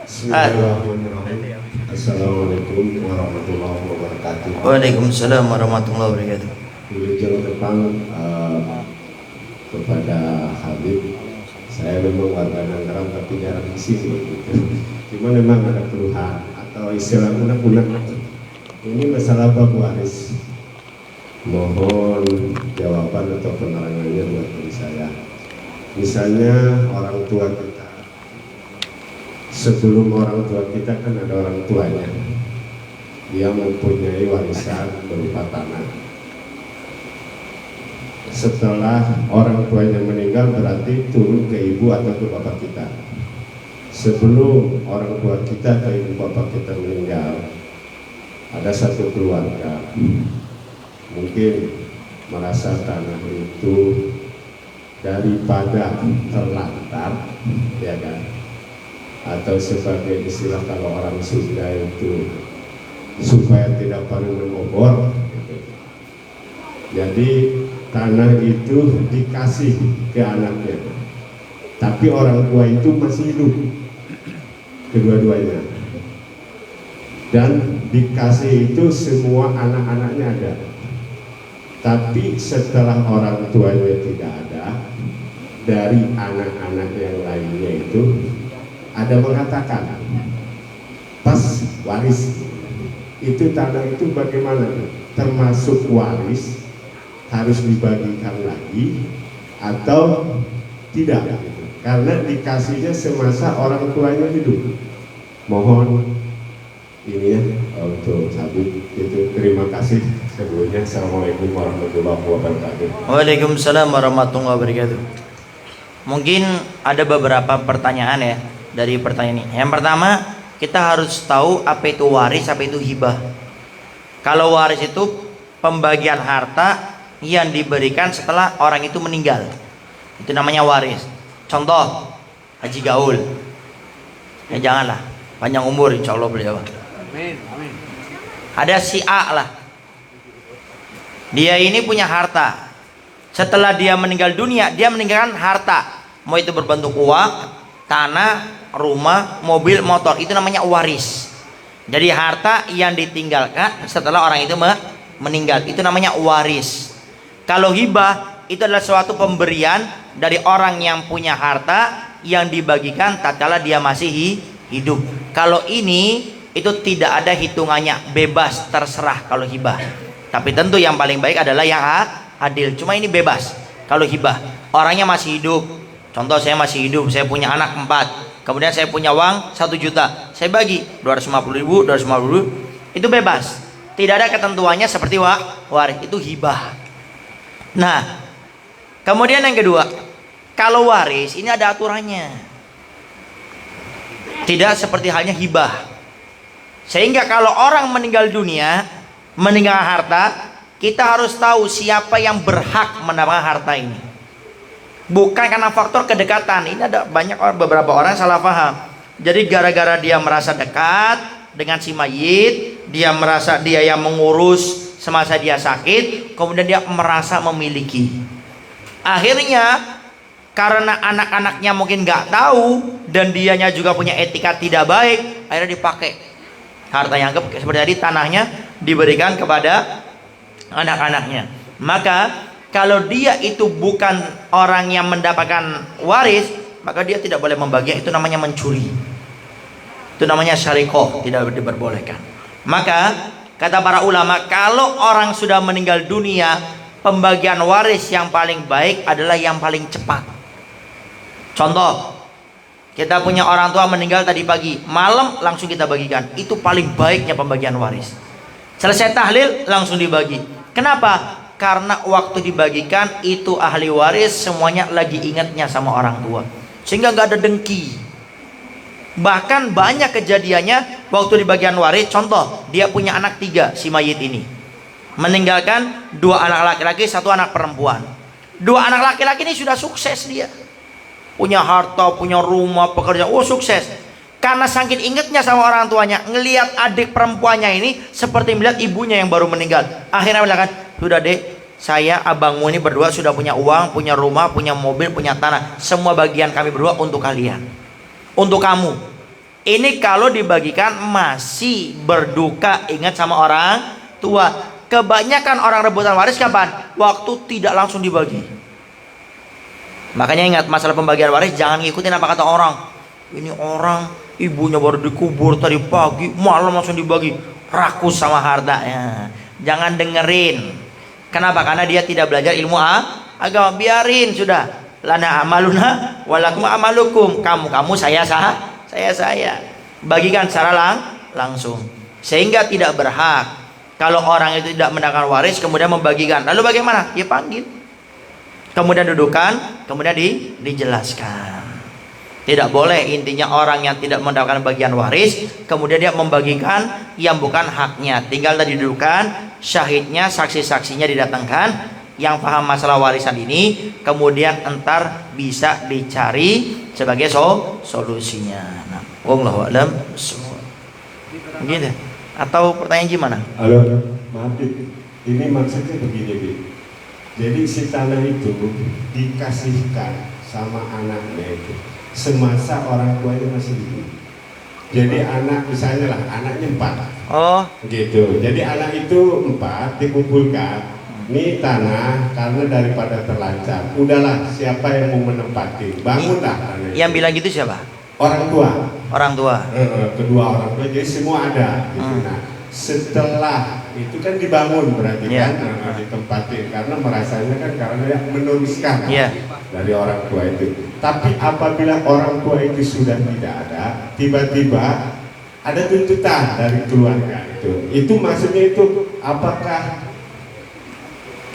Bismillahirrahmanirrahim. Assalamualaikum warahmatullahi wabarakatuh. Waalaikumsalam warahmatullahi wabarakatuh. Wilujeng Jepang kepada Habib, saya memang warga Nanggaram tapi jarang di sini. Cuma memang ada keluhan atau istilah unek-unek. Ini masalah bab waris. Mohon jawaban atau penerangannya buat diri saya. Misalnya orang tua kita, sebelum orang tua kita kan ada orang tuanya, dia mempunyai warisan berupa tanah. Setelah orang tuanya meninggal berarti turun ke ibu atau ke bapak kita. Sebelum orang tua kita atau ibu bapak kita meninggal, ada satu keluarga mungkin merasa tanah itu daripada terlantar, ya kan, atau sebagai istilah kalau orang Sunda itu supaya tidak paling membobor gitu. Jadi tanah itu dikasih ke anaknya, tapi orang tua itu masih hidup kedua-duanya, dan dikasih itu semua anak-anaknya ada. Tapi setelah orang tuanya tidak ada, dari anak-anak yang lainnya itu ada mengatakan pas waris itu tanah itu bagaimana, termasuk waris, harus dibagikan lagi atau tidak, karena dikasihnya semasa orang tuanya hidup. Mohon ini ya untuk Habib itu. Terima kasih sebelumnya. Assalamualaikum warahmatullahi wabarakatuh. Waalaikumsalam warahmatullahi wabarakatuh. Mungkin ada beberapa pertanyaan ya dari pertanyaan ini. Yang pertama, kita harus tahu apa itu waris, apa itu hibah. Kalau waris itu pembagian harta yang diberikan setelah orang itu meninggal, itu namanya waris. Contoh Haji Gaul, ya janganlah panjang umur insya Allah beliau. Amin, amin. Ada si A lah, dia ini punya harta. Setelah dia meninggal dunia, dia meninggalkan harta, mau itu berbentuk uang, tanah, rumah, mobil, motor, itu namanya waris. Jadi harta yang ditinggalkan setelah orang itu meninggal, itu namanya waris. Kalau hibah, Itu adalah suatu pemberian dari orang yang punya harta yang dibagikan tatkala dia masih hidup. Kalau ini itu tidak ada hitungannya, bebas, terserah kalau hibah. Tapi tentu yang paling baik adalah yang adil. Cuma ini bebas kalau hibah. Orangnya masih hidup. Contoh, saya masih hidup, saya punya anak 4, kemudian saya punya uang 1 juta, saya bagi 250.000, 250.000, itu bebas. Tidak ada ketentuannya seperti waris, itu hibah. Nah, kemudian yang kedua, kalau waris ini ada aturannya. Tidak seperti halnya hibah. Sehingga kalau orang meninggal dunia, meninggal harta, kita harus tahu siapa yang berhak mendapatkan harta ini. Bukan karena faktor kedekatan. Ini ada banyak beberapa orang salah paham. Jadi gara-gara dia merasa dekat dengan si mayit, dia merasa dia yang mengurus semasa dia sakit, kemudian dia merasa memiliki. Akhirnya karena anak-anaknya mungkin nggak tahu dan dianya juga punya etika tidak baik, akhirnya dipakai harta yang seperti tadi, tanahnya diberikan kepada anak-anaknya. Maka kalau dia itu bukan orang yang mendapatkan waris, maka dia tidak boleh membagi. Itu namanya mencuri. Itu namanya syarikoh, tidak diperbolehkan. Maka kata para ulama, kalau orang sudah meninggal dunia, pembagian waris yang paling baik adalah yang paling cepat. Contoh, kita punya orang tua meninggal tadi pagi, malam langsung kita bagikan. Itu paling baiknya pembagian waris. Selesai tahlil langsung dibagi. Kenapa? Karena waktu dibagikan itu ahli waris semuanya lagi ingatnya sama orang tua, sehingga nggak ada dengki. Bahkan banyak kejadiannya waktu di bagian waris. Contoh, dia punya anak 3, si mayit ini meninggalkan 2 anak laki-laki, 1 anak perempuan. 2 anak laki-laki ini sudah sukses, dia punya harta, punya rumah, pekerjaan, sukses. Karena saking ingatnya sama orang tuanya, ngelihat adik perempuannya ini seperti melihat ibunya yang baru meninggal. Akhirnya bilang, sudah dek, saya abangmu ini berdua sudah punya uang, punya rumah, punya mobil, punya tanah. Semua bagian kami berdua untuk kalian, untuk kamu. Ini kalau dibagikan masih berduka, ingat sama orang tua. Kebanyakan orang rebutan waris kapan? Waktu tidak langsung dibagi. Makanya ingat, masalah pembagian waris jangan ngikutin apa kata orang. Ini orang ibunya baru dikubur tadi pagi, malam langsung dibagi. Rakus sama hartanya. Jangan dengerin. Kenapa? Karena dia tidak belajar ilmu agama. Biarin sudah. Lana amaluna walakum amalukum. Kamu saya. Bagikan secara langsung. Sehingga tidak berhak kalau orang itu tidak mendapatkan waris kemudian membagikan. Lalu bagaimana? Dia panggil. Kemudian dudukan, kemudian dijelaskan. Tidak boleh intinya orang yang tidak mendapatkan bagian waris kemudian dia membagikan yang bukan haknya. Tinggal tadi dudukan, syahidnya, saksi-saksinya didatangkan yang paham masalah warisan ini, kemudian entar bisa dicari sebagai solusinya. Nah, wallahu a'lam bishawab. Gitu. Atau pertanyaan gimana? Halo, maaf Dik. Ini maksudnya begini Dik. Jadi si tanah itu dikasihkan sama anaknya itu semasa orang tuanya masih hidup. Jadi anak, misalnya lah anaknya 4. Oh, gitu. Jadi anak itu 4 dikumpulkan. Ini tanah karena daripada terlantar. Udahlah, siapa yang mau menempati? Bangunlah tanah. Yang bilang gitu siapa? Orang tua. Orang tua. Kedua orang tua. Jadi semua ada. Gitu. Nah, setelah itu kan dibangun berarti kan ditempatin karena merasanya kan karena meneruskan dari orang tua itu. Tapi apabila orang tua itu sudah tidak ada, tiba-tiba ada tuntutan dari keluarga itu maksudnya itu apakah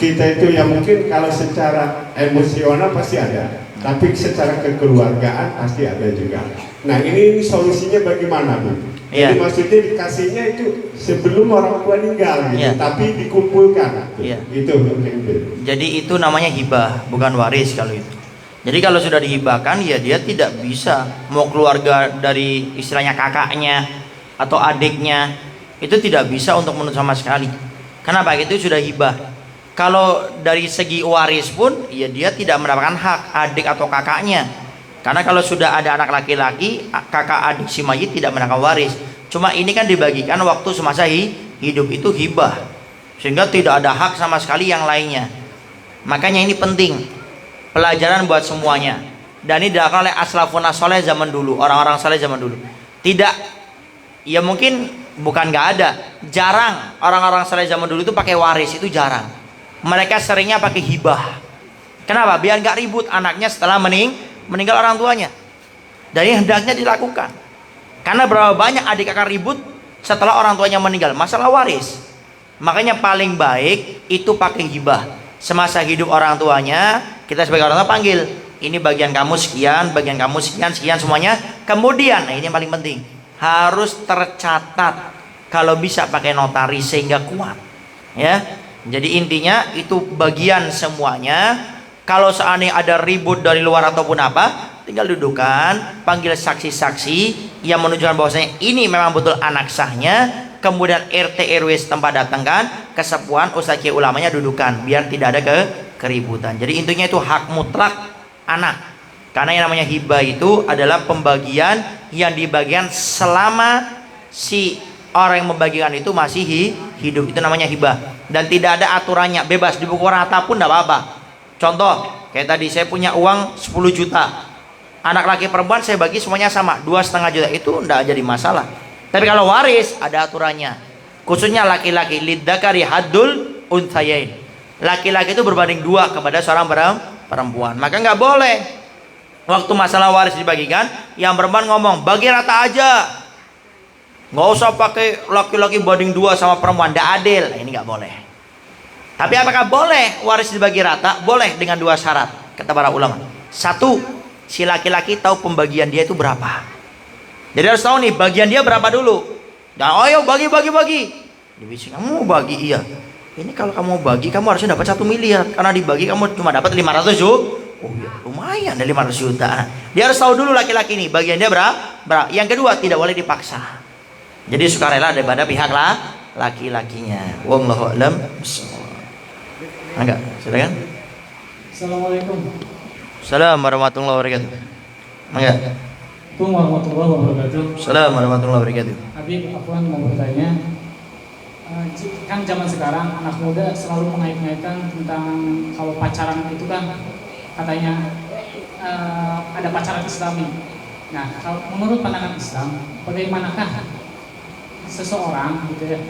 kita itu ya mungkin kalau secara emosional pasti ada, tapi secara kekeluargaan pasti ada juga. Nah ini solusinya bagaimana Bu? Jadi maksudnya dikasihnya itu sebelum orang tua meninggal gitu, tapi dikumpulkan. Itu mungkin. Jadi itu namanya hibah, bukan waris kalau itu. Jadi kalau sudah dihibahkan ya dia tidak bisa mau keluarga dari istilahnya kakaknya atau adiknya itu tidak bisa untuk menuntut sama sekali. Kenapa? Itu sudah hibah. Kalau dari segi waris pun ya dia tidak mendapatkan hak adik atau kakaknya. Karena kalau sudah ada anak laki-laki, kakak adik si mayit tidak mendapatkan waris. Cuma ini kan dibagikan waktu semasa hidup, itu hibah. Sehingga tidak ada hak sama sekali yang lainnya. Makanya ini penting, pelajaran buat semuanya. Dan ini dilakukan oleh aslafun soleh zaman dulu, orang-orang soleh zaman dulu. Tidak, ya mungkin bukan nggak ada, jarang orang-orang soleh zaman dulu itu pakai waris, itu jarang. Mereka seringnya pakai hibah. Kenapa? Biar nggak ribut anaknya setelah meninggal orang tuanya. Dan ini hendaknya dilakukan. Karena berapa banyak adik kakak ribut setelah orang tuanya meninggal, masalah waris. Makanya paling baik itu pakai hibah. Semasa hidup orang tuanya, kita sebagai orang tua panggil, ini bagian kamu sekian, bagian kamu sekian, sekian semuanya. Kemudian, nah ini yang paling penting, harus tercatat. Kalau bisa pakai notaris sehingga kuat. Ya, jadi intinya itu bagian semuanya. Kalau seandainya ada ribut dari luar ataupun apa, tinggal dudukan, panggil saksi-saksi yang menunjukkan bahwasanya ini memang betul anak sahnya. Kemudian RT RW setempat datangkan, kesepuan ustaz kiai ulamanya dudukan, biar tidak ada keributan. Jadi intinya itu hak mutlak anak. Karena yang namanya hibah itu adalah pembagian yang dibagikan selama si orang yang membagikan itu masih hidup. Itu namanya hibah. Dan tidak ada aturannya, bebas dipukul rata pun tidak apa-apa. Contoh, kayak tadi saya punya uang 10 juta. Anak laki perempuan saya bagi semuanya sama, 2,5 juta. Itu tidak jadi masalah. Tapi kalau waris ada aturannya. Khususnya laki-laki, lidzakari haddul unthayain. Laki-laki itu berbanding 2 kepada seorang perempuan. Maka nggak boleh waktu masalah waris dibagikan, yang perempuan ngomong bagi rata aja, nggak usah pakai laki-laki banding 2 sama perempuan, tidak adil. Nah, ini nggak boleh. Tapi apakah boleh waris dibagi rata? Boleh dengan 2 syarat kata para ulama. 1, si laki-laki tahu pembagian dia itu berapa. Jadi harus tahu nih bagian dia berapa dulu. Dan ayo bagi. Dia bisa, kamu bagi, iya. Ini kalau kamu bagi kamu harusnya dapat 1 miliar. Karena dibagi kamu cuma dapat 500 juta. Oh iya, lumayan dari 500 juta. Dia harus tahu dulu laki-laki ini bagian dia berapa. Yang kedua, tidak boleh dipaksa. Jadi sukarela daripada pihak laki-lakinya. Wallahu a'lam. Enggak, silakan. Assalamualaikum. Assalamualaikum warahmatullahi wabarakatuh. Enggak. Assalamualaikum warahmatullahi wabarakatuh. Assalamualaikum warahmatullahi wabarakatuh. Habib, aku mau bertanya, kan zaman sekarang anak muda selalu mengait-ngaitkan tentang kalau pacaran itu kan katanya ada pacaran Islami. Nah, kalau menurut pandangan Islam, bagaimanakah seseorang gitu ya,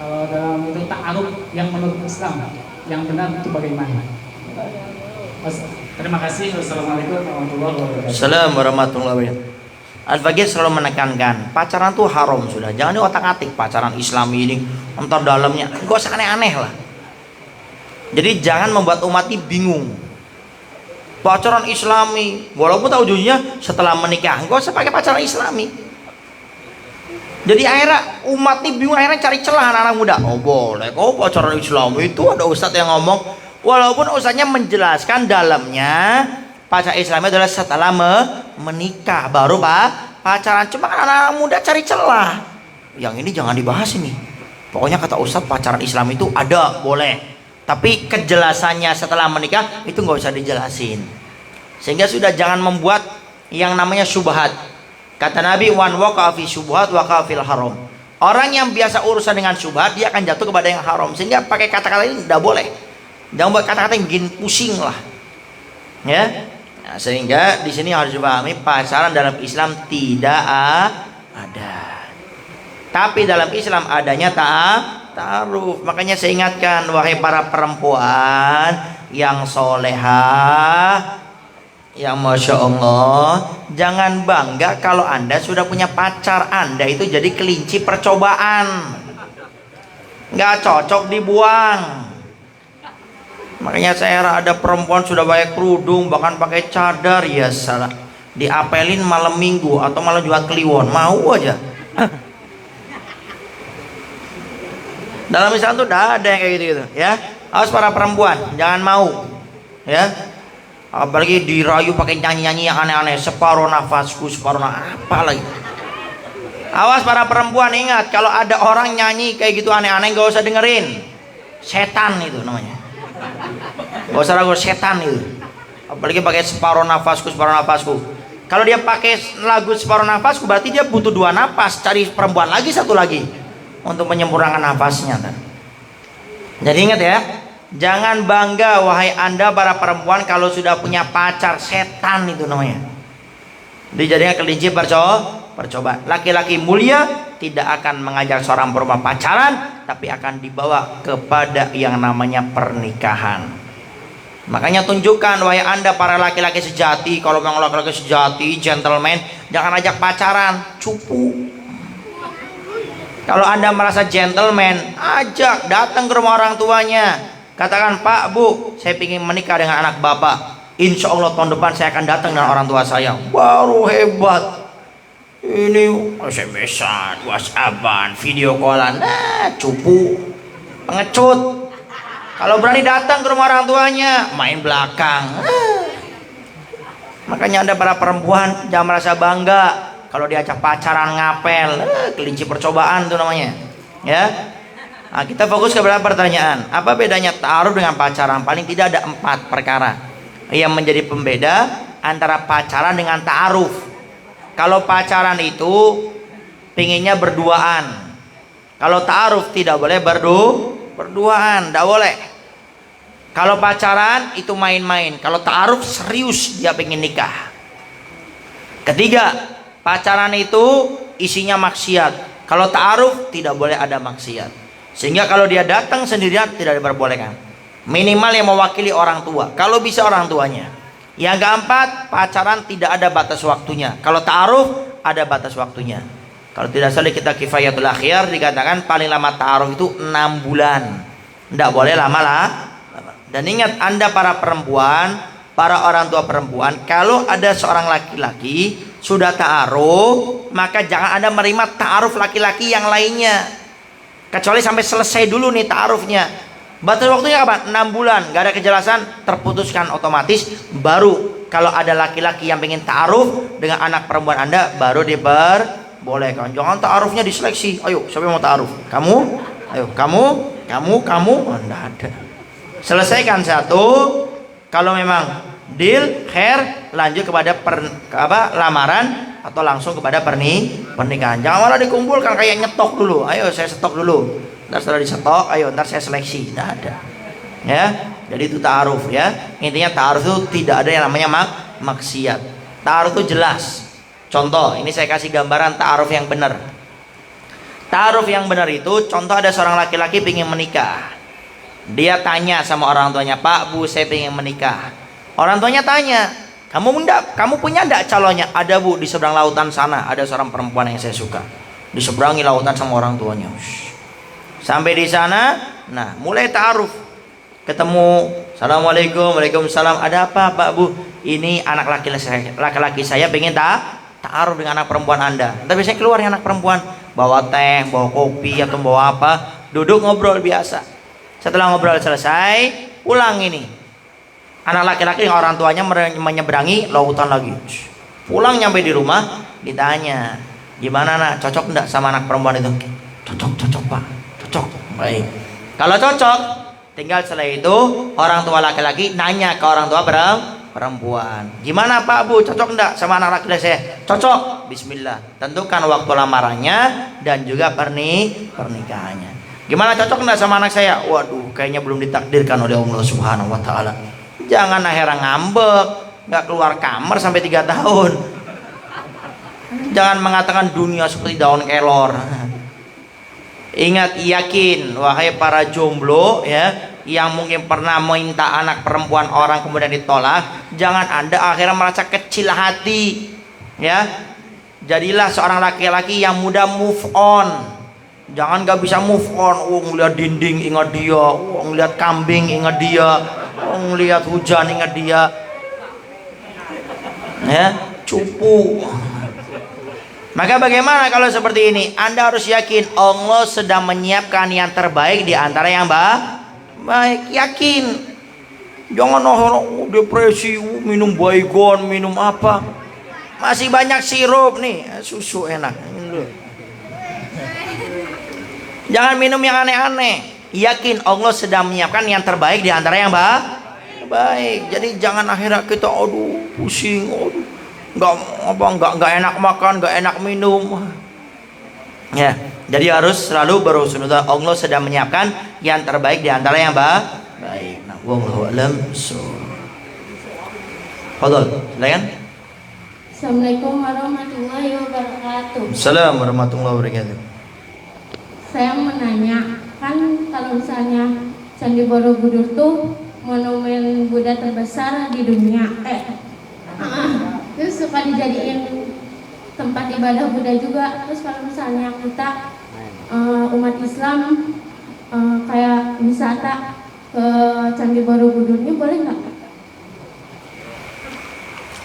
kalau dalam itu ta'aruf yang menurut Islam yang benar itu bagaimana? Terima kasih. Wassalamualaikum warahmatullahi wabarakatuh. Assalamualaikum warahmatullahi wabarakatuh. Al-Fakir selalu menekankan pacaran tuh haram sudah. Jangan diotak-atik pacaran Islami ini, entar dalamnya gak usah aneh-aneh lah. Jadi jangan membuat umat ini bingung. Pacaran Islami, walaupun tahu ujungnya setelah menikah, gak usah pakai pacaran Islami. Jadi akhirnya umat ini bingung, akhirnya cari celah anak-anak muda. Oh boleh, kok pacaran Islami itu ada ustadz yang ngomong, walaupun ustadznya menjelaskan dalamnya pacaran Islami adalah setelah menikah baru pacaran. Cuma kan anak-anak muda cari celah. Yang ini jangan dibahas ini. Pokoknya kata ustadz pacaran Islam itu ada, boleh. Tapi kejelasannya setelah menikah itu nggak usah dijelasin. Sehingga sudah jangan membuat yang namanya syubhat. Kata Nabi, wan waqa'a fi syubhat waqa'a fil haram. Orang yang biasa urusan dengan syubhat dia akan jatuh kepada yang haram. Sehingga pakai kata-kata ini tidak boleh. Jangan buat kata-kata yang bikin pusing lah. Ya. Nah, sehingga di sini harus dipahami pacaran dalam Islam tidak ada. Tapi dalam Islam adanya ta'aruf. Makanya saya ingatkan wahai para perempuan yang solehah, yang masya Allah, jangan bangga kalau Anda sudah punya pacar. Anda itu jadi kelinci percobaan, nggak cocok dibuang. Makanya saya ada perempuan sudah pakai kerudung, bahkan pakai cadar, ya salah. Diapelin malam minggu atau malam jumat kliwon, mau aja. Dalam Islam tuh udah ada yang kayak gitu-gitu, ya. Awas para perempuan, jangan mau, ya. Apalagi dirayu pakai nyanyi-nyanyi yang aneh-aneh, separuh nafasku, apa lagi. Awas para perempuan, ingat kalau ada orang nyanyi kayak gitu aneh-aneh, gak usah dengerin. Setan itu namanya. Gak usah ragu, setan itu. Apalagi pakai separuh nafasku. Kalau dia pakai lagu separuh nafasku, berarti dia butuh 2 nafas, cari perempuan lagi 1 lagi untuk menyempurnakan nafasnya. Jadi ingat ya, Jangan bangga wahai Anda para perempuan kalau sudah punya pacar. Setan itu namanya. Dijadikan kelinci percoba. Laki-laki mulia tidak akan mengajak seorang perempuan pacaran, tapi akan dibawa kepada yang namanya pernikahan. Makanya tunjukkan wahai Anda para laki-laki sejati, kalau memang laki-laki sejati, gentleman, jangan ajak pacaran, cupu. Kalau Anda merasa gentleman, ajak, datang ke rumah orang tuanya. Katakan, Pak, Bu, saya ingin menikah dengan anak Bapak. Insya Allah tahun depan saya akan datang dengan orang tua saya. Baru hebat. Ini SMS-an, WhatsApp-an, video callan, cupu, pengecut. Kalau berani datang ke rumah orang tuanya, main belakang. Makanya Anda para perempuan jangan merasa bangga kalau diajak pacaran ngapel, kelinci percobaan itu namanya. Ya. Nah, kita fokus kepada pertanyaan. Apa bedanya ta'aruf dengan pacaran? Paling tidak ada 4 perkara yang menjadi pembeda antara pacaran dengan ta'aruf. Kalau pacaran itu pinginnya berduaan. Kalau ta'aruf tidak boleh berduaan, tidak boleh. Kalau pacaran itu main-main. Kalau ta'aruf serius dia pengen nikah. Ketiga, pacaran itu isinya maksiat. Kalau ta'aruf tidak boleh ada maksiat. Sehingga kalau dia datang sendirian tidak diperbolehkan. Minimal yang mewakili orang tua. Kalau bisa orang tuanya. Yang keempat, pacaran tidak ada batas waktunya. Kalau ta'aruf ada batas waktunya. Kalau tidak salah kita kifayatul akhir dikatakan paling lama ta'aruf itu 6 bulan. Tidak boleh lama lah. Dan ingat Anda para perempuan, para orang tua perempuan, kalau ada seorang laki-laki sudah ta'aruf, maka jangan Anda menerima ta'aruf laki-laki yang lainnya. Kecuali sampai selesai dulu nih ta'arufnya. Batas waktunya kapan? 6 bulan. Gak ada kejelasan, terputuskan otomatis. Baru kalau ada laki-laki yang pengen ta'aruf dengan anak perempuan Anda, baru diperbolehkan. Jangan ta'arufnya diseleksi. Ayo, siapa yang mau ta'aruf? Kamu? Ayo, kamu? Oh, enggak ada. Selesaikan satu. Kalau memang deal, khair, lanjut kepada lamaran atau langsung kepada pernikahan. Jangan malah dikumpulkan kayak nyetok dulu. Ayo saya stok dulu. Ntar setelah disetok, ayo ntar saya seleksi. Tidak ada. Ya, jadi itu ta'aruf ya. Intinya ta'aruf itu tidak ada yang namanya maksiat. Ta'aruf itu jelas. Contoh, ini saya kasih gambaran ta'aruf yang benar. Ta'aruf yang benar itu, contoh ada seorang laki-laki ingin menikah. Dia tanya sama orang tuanya, Pak, Bu, saya ingin menikah. Orang tuanya tanya, kamu punya enggak calonnya? Ada, Bu, di seberang lautan sana ada seorang perempuan yang saya suka. Diseberangi lautan sama orang tuanya. Sampai di sana, nah mulai ta'aruf. Ketemu, Assalamualaikum, Waalaikumsalam. Ada apa, Pak, Bu? Ini anak laki-laki saya pengen ta'aruf dengan anak perempuan Anda. Tapi saya keluar anak perempuan, bawa teh, bawa kopi atau bawa apa, duduk ngobrol biasa. Setelah ngobrol selesai, pulang ini. Anak laki-laki dengan orang tuanya menyeberangi lautan lagi. Pulang nyampe di rumah, ditanya, gimana nak, cocok enggak sama anak perempuan itu? Cocok Pak, cocok. Baik. Kalau cocok, tinggal setelah itu orang tua laki-laki nanya ke orang tua perempuan, gimana Pak, Bu, cocok enggak sama anak laki-laki saya? Cocok. Bismillah. Tentukan waktu lamarannya dan juga pernikahannya. Gimana, cocok enggak sama anak saya? Waduh, kayaknya belum ditakdirkan oleh Allah Subhanahu wa taala. Jangan akhirnya ngambek, nggak keluar kamar sampai 3 tahun. Jangan mengatakan dunia seperti daun kelor. Ingat, yakin wahai para jomblo ya, yang mungkin pernah minta anak perempuan orang kemudian ditolak, jangan Anda akhirnya merasa kecil hati ya. Jadilah seorang laki-laki yang mudah move on. Jangan gak bisa move on. Ngeliat dinding ingat dia, ngeliat kambing ingat dia, ngeliat hujan ingat dia. Ya, cupu. Maka bagaimana kalau seperti ini? Anda harus yakin Allah sedang menyiapkan yang terbaik di antara yang baik. Yakin. Jangan depresi, minum baygon, minum apa. Masih banyak sirup nih, susu enak. Jangan minum yang aneh-aneh. Yakin Allah sedang menyiapkan yang terbaik di antara yang baik. Jadi jangan akhirnya kita aduh pusing, aduh nggak enak makan, nggak enak minum. Ya, jadi harus selalu berhusnuzon. Allah sedang menyiapkan yang terbaik di antara yang baik. Wallahu a'lam bishawab. Fadhal, silakan. Assalamualaikum warahmatullahi wabarakatuh. Assalamualaikum warahmatullahi wabarakatuh. Saya menanya, kan kalau misalnya Candi Borobudur tuh monumen Buddha terbesar di dunia. Terus suka dijadiin tempat ibadah Buddha juga. Terus kalau misalnya kita umat Islam kayak wisata ke Candi Borobudurnya boleh nggak?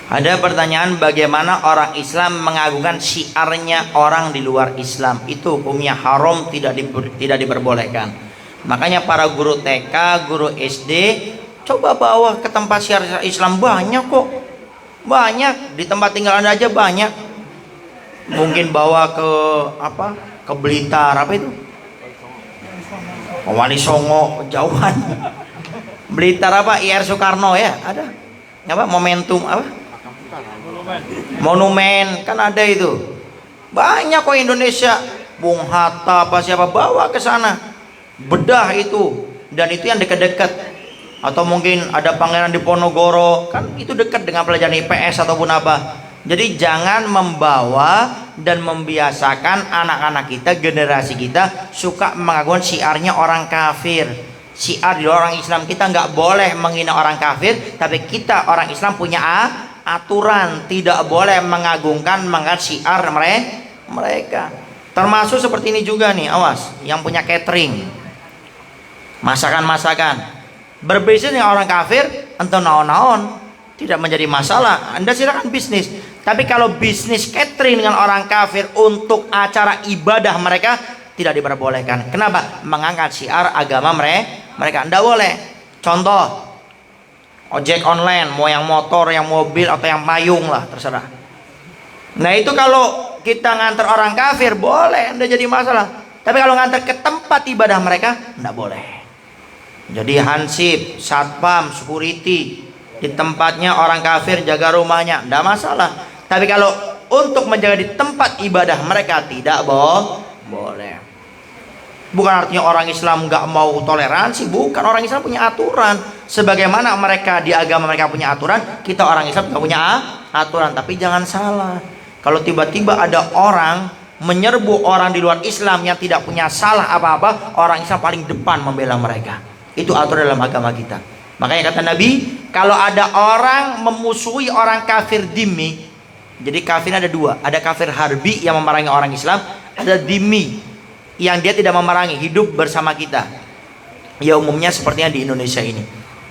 Ada pertanyaan bagaimana orang Islam mengagungkan syiarnya orang di luar Islam. Itu hukumnya haram, tidak diperbolehkan. Makanya para guru TK, guru SD coba bawa ke tempat syiar Islam, banyak kok. Banyak, di tempat tinggal Anda aja banyak. Mungkin bawa ke apa? Ke Blitar, apa itu? Wali Songo, jauhan. Blitar apa? IR Soekarno ya, ada. Apa? Momentum apa? Monumen kan ada itu. Banyak kok Indonesia. Bung Hatta apa siapa bawa ke sana. Bedah itu, dan itu yang dekat-dekat. Atau mungkin ada Pangeran Diponegoro, kan itu dekat dengan pelajaran IPS ataupun apa. Jadi jangan membawa dan membiasakan anak-anak kita, generasi kita suka mengagungkan syiarnya orang kafir. Syiar di orang Islam kita nggak boleh menghina orang kafir, tapi kita orang Islam punya aturan tidak boleh mengagungkan syiar mereka. Termasuk seperti ini juga nih, awas, yang punya catering, masakan-masakan berbisnis dengan orang kafir, entah naon-naon, tidak menjadi masalah. Anda silakan bisnis. Tapi kalau bisnis catering dengan orang kafir untuk acara ibadah mereka, tidak diperbolehkan. Kenapa? Mengangkat syiar agama mereka. Anda boleh. Contoh, ojek online, mau yang motor, yang mobil, atau yang payung lah, terserah. Nah itu kalau kita nganter orang kafir, boleh, Anda jadi masalah. Tapi kalau nganter ke tempat ibadah mereka, tidak boleh. Jadi hansip, satpam, security di tempatnya orang kafir, jaga rumahnya, tidak masalah. Tapi kalau untuk menjaga di tempat ibadah mereka, tidak boleh. Bukan artinya orang Islam nggak mau toleransi, bukan. Orang Islam punya aturan. Sebagaimana mereka di agama mereka punya aturan, kita orang Islam nggak punya aturan. Tapi jangan salah, kalau tiba-tiba ada orang menyerbu orang di luar Islam yang tidak punya salah apa-apa, orang Islam paling depan membela mereka. Itu aturan dalam agama kita. Makanya kata Nabi, kalau ada orang memusuhi orang kafir dhimmi, jadi kafir ada dua, ada kafir harbi yang memerangi orang Islam, ada dhimmi yang dia tidak memerangi, hidup bersama kita. Ya umumnya sepertinya di Indonesia ini.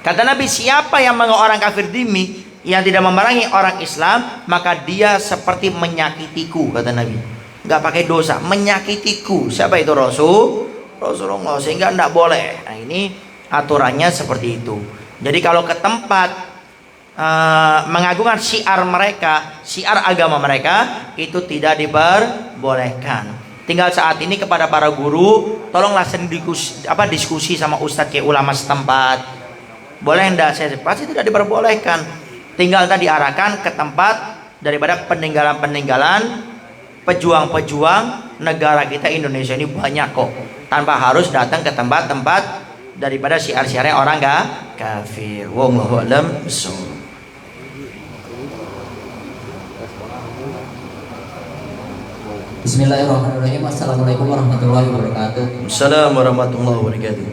Kata Nabi, siapa yang mengeluh orang kafir dhimmi yang tidak memerangi orang Islam, maka dia seperti menyakitiku, kata Nabi. Nggak pakai dosa, menyakitiku. Siapa itu? Rasulullah. Sehingga tidak boleh. Nah ini aturannya seperti itu. Jadi kalau ke tempat mengagungkan syiar mereka, syiar agama mereka, itu tidak diperbolehkan. Tinggal saat ini kepada para guru, tolonglah sering diskusi sama ustadz kayak ulama setempat. Boleh enggak? Saya pasti tidak diperbolehkan. Tinggal tadi diarahkan ke tempat daripada peninggalan-peninggalan pejuang-pejuang negara kita Indonesia ini banyak kok. Tanpa harus datang ke tempat-tempat daripada syiar-syiarnya orang kafir. Wallahu a'lam bishawab. Bismillahirrahmanirrahim. Assalamualaikum warahmatullahi wabarakatuh. Assalamualaikum warahmatullahi wabarakatuh.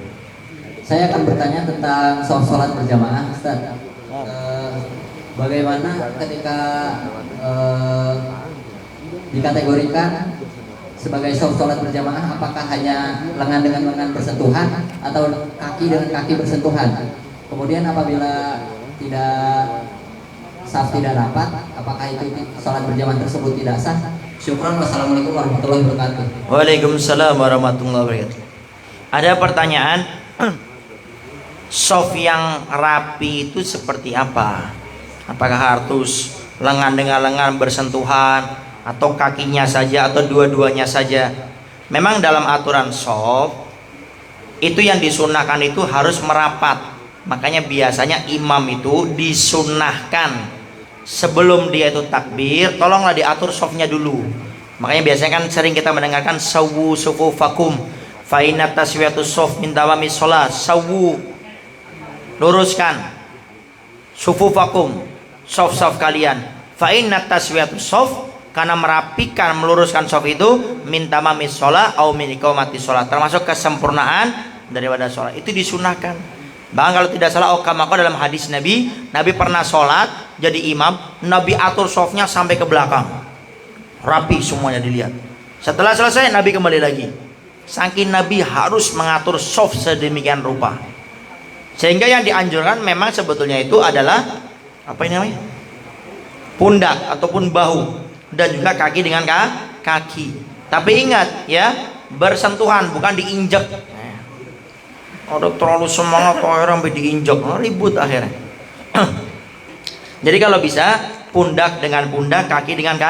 Saya akan bertanya tentang sholat berjamaah, Ustaz. Bagaimana ketika dikategorikan sebagai sholat berjamaah, apakah hanya lengan dengan lengan bersentuhan atau kaki dengan kaki bersentuhan? Kemudian apabila saf tidak rapat, apakah itu sholat berjamaah tersebut tidak sah? Syukran. Wassalamualaikum warahmatullahi wabarakatuh. Waalaikumsalam warahmatullahi wabarakatuh. Ada pertanyaan, shaf yang rapi itu seperti apa? Apakah harus lengan dengan lengan bersentuhan, atau kakinya saja, atau dua-duanya saja? Memang dalam aturan shaf itu yang disunahkan itu harus merapat. Makanya biasanya imam itu disunahkan sebelum dia itu takbir, tolonglah diatur shafnya dulu. Makanya biasanya kan sering kita mendengarkan sawu sufufakum fa inna taswiyatus shaf min dawami shalah. Sawu luruskan sufufakum, sof-sof kalian. Fa inna taswiyatu sof, karena merapikan, meluruskan sof itu min tamamis sholat au min iqamatis sholat, termasuk kesempurnaan daripada sholat. Itu disunahkan. Bahkan kalau tidak salah maka dalam hadis Nabi pernah sholat jadi imam, Nabi atur sofnya sampai ke belakang, rapi semuanya dilihat. Setelah selesai Nabi kembali lagi. Saking Nabi harus mengatur sof sedemikian rupa, sehingga yang dianjurkan memang sebetulnya itu adalah apa ini namanya, pundak ataupun bahu, dan juga kaki dengan kaki. Tapi ingat ya, bersentuhan, bukan diinjak. Ada terlalu semangat orang sampai diinjak, ribut akhirnya. Jadi kalau bisa pundak dengan pundak, kaki dengan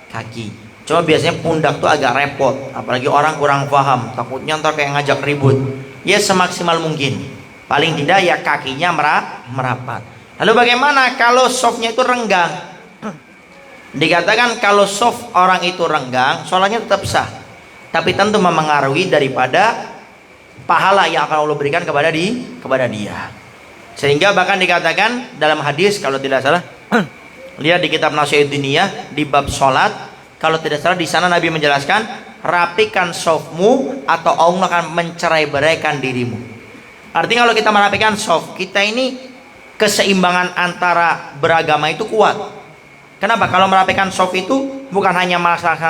kaki. Cuma biasanya pundak tuh agak repot, apalagi orang kurang paham, takutnya ntar kayak ngajak ribut. Ya semaksimal mungkin, paling tidak ya kakinya merapat. Lalu bagaimana kalau softnya itu renggang? Dikatakan kalau soft orang itu renggang, sholatnya tetap sah, tapi tentu memengaruhi daripada pahala yang akan Allah berikan kepada dia. Sehingga bahkan dikatakan dalam hadis, kalau tidak salah, lihat di kitab Nasihat Diniyah di bab sholat, kalau tidak salah di sana Nabi menjelaskan, rapikan softmu atau Allah akan mencerai-beraikan dirimu. Artinya kalau kita merapikan soft, kita ini keseimbangan antara beragama itu kuat. Kenapa? Kalau merapikan soft itu bukan hanya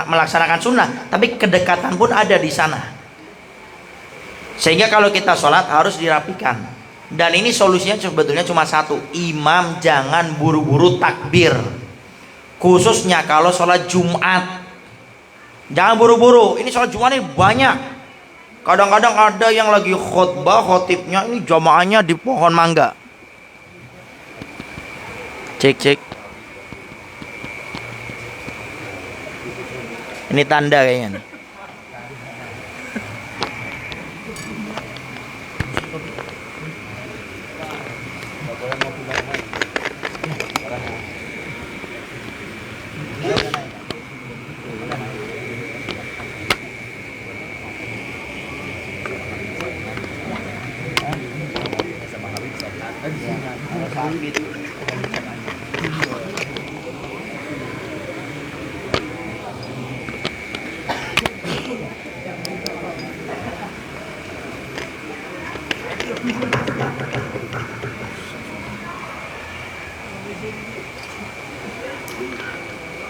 melaksanakan sunnah, tapi kedekatan pun ada di sana. Sehingga kalau kita sholat harus dirapikan. Dan ini solusinya sebetulnya cuma satu, imam jangan buru-buru takbir. Khususnya kalau sholat Jumat, jangan buru-buru. Ini sholat Jumat ini banyak. Kadang-kadang ada yang lagi khutbah, khotibnya ini jamaahnya di pohon mangga. Cek. Ini tanda kayaknya nih.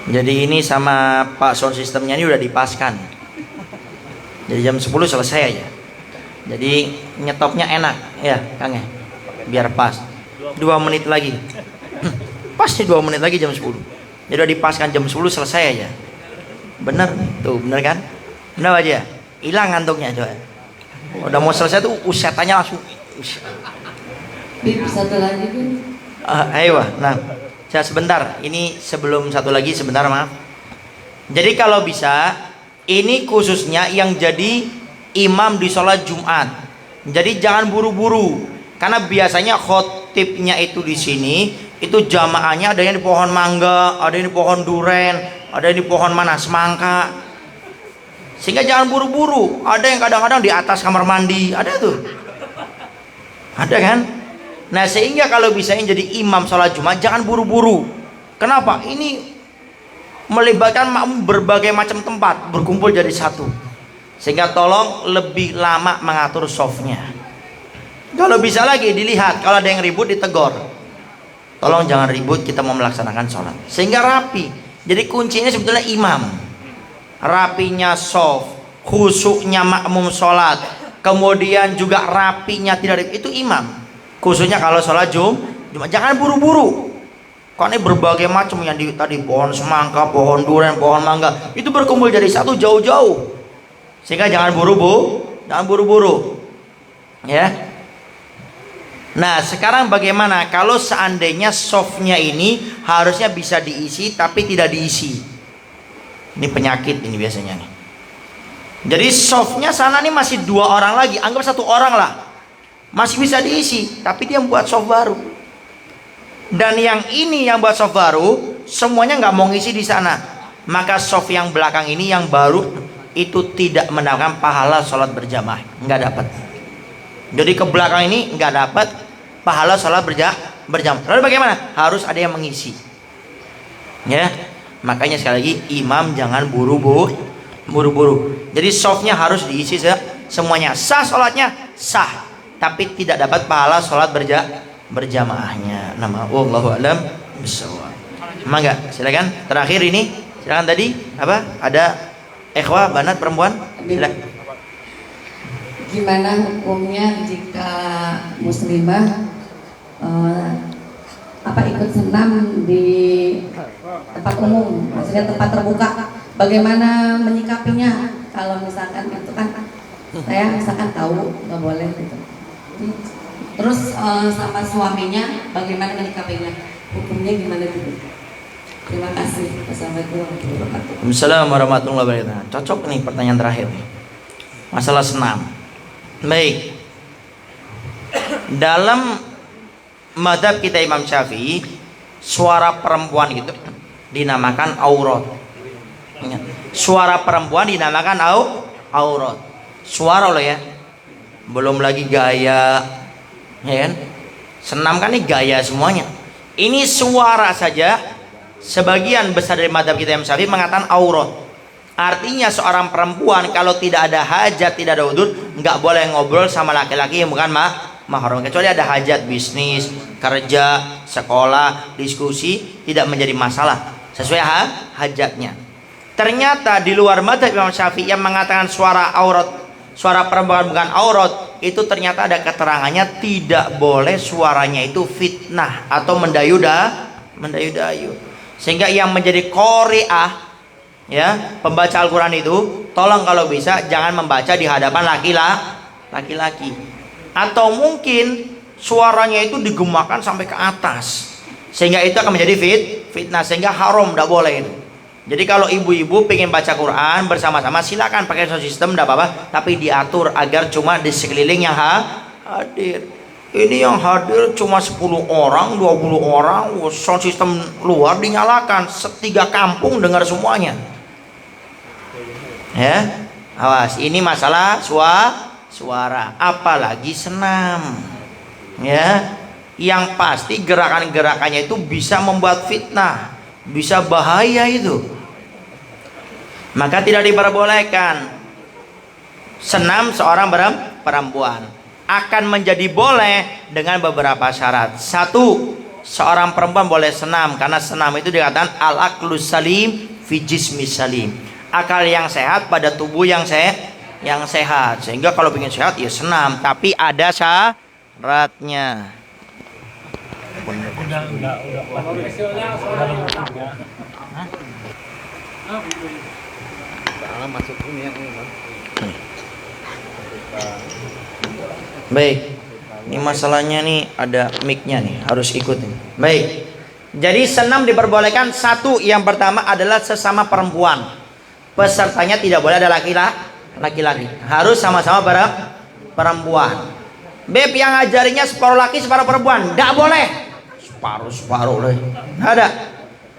Jadi ini sama Pak sound systemnya ini udah dipaskan. Jadi jam 10 selesai aja. Jadi nyetopnya enak ya Kang ya. Biar pas 2 menit lagi. Pasti 2 menit lagi jam 10. Jadi udah dipaskan jam 10 selesai aja. Bener tuh, bener kan? Bener aja. Hilang ngantuknya coba. Udah mau selesai tuh usetannya langsung. Bib, satu lagi Bib. Ayo, nah saya sebentar, ini sebelum satu lagi sebentar maaf. Jadi kalau bisa, ini khususnya yang jadi imam di sholat Jumat. Jadi jangan buru-buru, karena biasanya khotibnya itu di sini, itu jamaahnya ada yang di pohon mangga, ada yang di pohon duren, ada yang di pohon mana semangka. Sehingga jangan buru-buru. Ada yang kadang-kadang di atas kamar mandi, ada tuh, ada kan? Nah sehingga kalau bisa yang jadi imam sholat Jumat jangan buru-buru. Kenapa? Ini melibatkan makmum berbagai macam tempat berkumpul jadi satu. Sehingga tolong lebih lama mengatur softnya. Kalau bisa lagi dilihat, kalau ada yang ribut ditegur. Tolong jangan ribut, kita mau melaksanakan sholat. Sehingga rapi. Jadi kuncinya sebetulnya imam. Rapinya soft, khusyuknya makmum sholat, kemudian juga rapinya tidak ribut, itu imam. Khususnya kalau sholat Jumat, jangan buru-buru. Karena berbagai macam yang tadi pohon semangka, pohon durian, pohon mangga itu berkumpul jadi satu jauh-jauh. Sehingga jangan buru-buru, ya. Nah sekarang bagaimana kalau seandainya softnya ini harusnya bisa diisi tapi tidak diisi? Ini penyakit ini biasanya nih. Jadi softnya sana nih masih 2 orang lagi, anggap 1 orang lah. Masih bisa diisi, tapi dia buat soft baru. Dan yang ini yang buat soft baru, semuanya nggak mau ngisi di sana. Maka soft yang belakang ini yang baru itu tidak mendapatkan pahala sholat berjamaah, nggak dapat. Jadi ke belakang ini nggak dapat, pahala sholat berjamaah. Lalu bagaimana? Harus ada yang mengisi. Ya, makanya sekali lagi imam jangan buru-buru. Jadi softnya harus diisi semuanya. Sah sholatnya sah, tapi tidak dapat pahala sholat berjamaahnya. Nama wallahu a'lam bishawab. Mangga, silakan. Terakhir ini, silakan tadi apa? Ada ikhwah banat perempuan? Silakan. Gimana hukumnya jika muslimah ikut senam di tempat umum, maksudnya tempat terbuka? Bagaimana menyikapinya kalau misalkan itu kan saya misalkan tahu nggak boleh gitu. Terus sama suaminya bagaimana menyikapinya? Hukumnya gimana gitu? Terima kasih. Wassalamualaikum warahmatullahi wabarakatuh. Waalaikumsalam warahmatullahi wabarakatuh. Cocok nih pertanyaan terakhir nih. Masalah senam. Baik. Dalam mazhab kita Imam Syafi'i, suara perempuan itu dinamakan aurat. Suara perempuan dinamakan aurat. Suara loh ya. Belum lagi gaya. Ya kan? Senam kan ini gaya semuanya. Ini suara saja sebagian besar dari mazhab kita Imam Syafi'i mengatakan aurat. Artinya seorang perempuan kalau tidak ada hajat, tidak ada udzur, nggak boleh ngobrol sama laki-laki yang bukan mahram, kecuali ada hajat bisnis, kerja, sekolah, diskusi, tidak menjadi masalah sesuai hajatnya. Ternyata di luar mazhab Imam Syafi'i yang mengatakan suara aurat, suara perempuan bukan aurat, itu ternyata ada keterangannya tidak boleh suaranya itu fitnah atau mendayu-dayu. Sehingga yang menjadi qari'ah, ya, pembaca Al-Quran itu tolong kalau bisa jangan membaca di hadapan laki-laki, atau mungkin suaranya itu digemakan sampai ke atas sehingga itu akan menjadi fitnah, sehingga haram, tidak boleh itu. Jadi kalau ibu-ibu pengen baca Quran bersama-sama silakan pakai sound system, tidak apa-apa, tapi diatur agar cuma di sekeliling yang hadir. Ini yang hadir cuma 10 orang, 20 orang, sound system luar dinyalakan, 3 kampung dengar semuanya. Ya, awas, ini masalah suara, apalagi senam. Ya, yang pasti gerakan-gerakannya itu bisa membuat fitnah, bisa bahaya itu. Maka tidak diperbolehkan senam seorang perempuan. Akan menjadi boleh dengan beberapa syarat. 1, seorang perempuan boleh senam karena senam itu dikatakan al-aqlus salim fi jismis salim. Akal yang sehat pada tubuh yang sehat. Sehingga kalau ingin sehat ya senam, tapi ada syaratnya. Masuk ini ya, Baik. Ini masalahnya nih ada mic-nya nih, harus ikutin. Baik. Jadi senam diperbolehkan. 1, yang pertama adalah sesama perempuan. Pesertanya tidak boleh ada laki-laki, harus sama-sama perempuan. Beb, yang ngajarinya separuh laki separuh perempuan, tidak boleh separuh lah, nggak ada.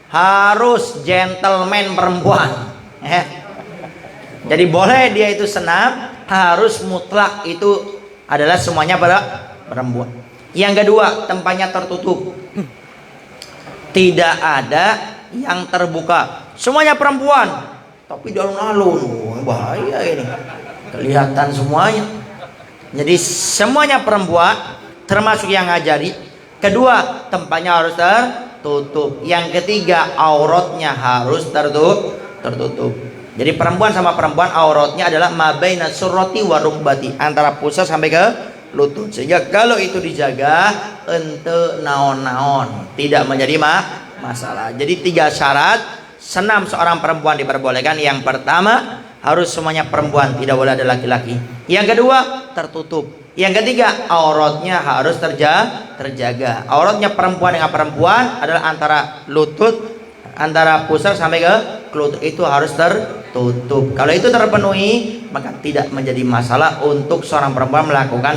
Harus gentleman perempuan. Jadi boleh dia itu senam, harus mutlak itu adalah semuanya perempuan. Yang kedua, tempatnya tertutup, tidak ada yang terbuka, semuanya perempuan. Tapi di alun-alun, bahaya ini, kelihatan semuanya. Jadi semuanya perempuan, termasuk yang ngajari. Kedua, tempatnya harus tertutup. Yang ketiga, auratnya harus tertutup. Jadi perempuan sama perempuan auratnya adalah mabaina surrati wa rukbati, antara pusar sampai ke lutut. Sehingga kalau itu dijaga, ente naon-naon, tidak menjadi masalah. Jadi 3 syarat senam seorang perempuan diperbolehkan. Yang pertama, harus semuanya perempuan, tidak boleh ada laki-laki. Yang kedua, tertutup. Yang ketiga, auratnya harus terjaga. Auratnya perempuan dengan perempuan adalah antara lutut, antara pusar sampai ke lutut, itu harus tertutup. Kalau itu terpenuhi, maka tidak menjadi masalah untuk seorang perempuan melakukan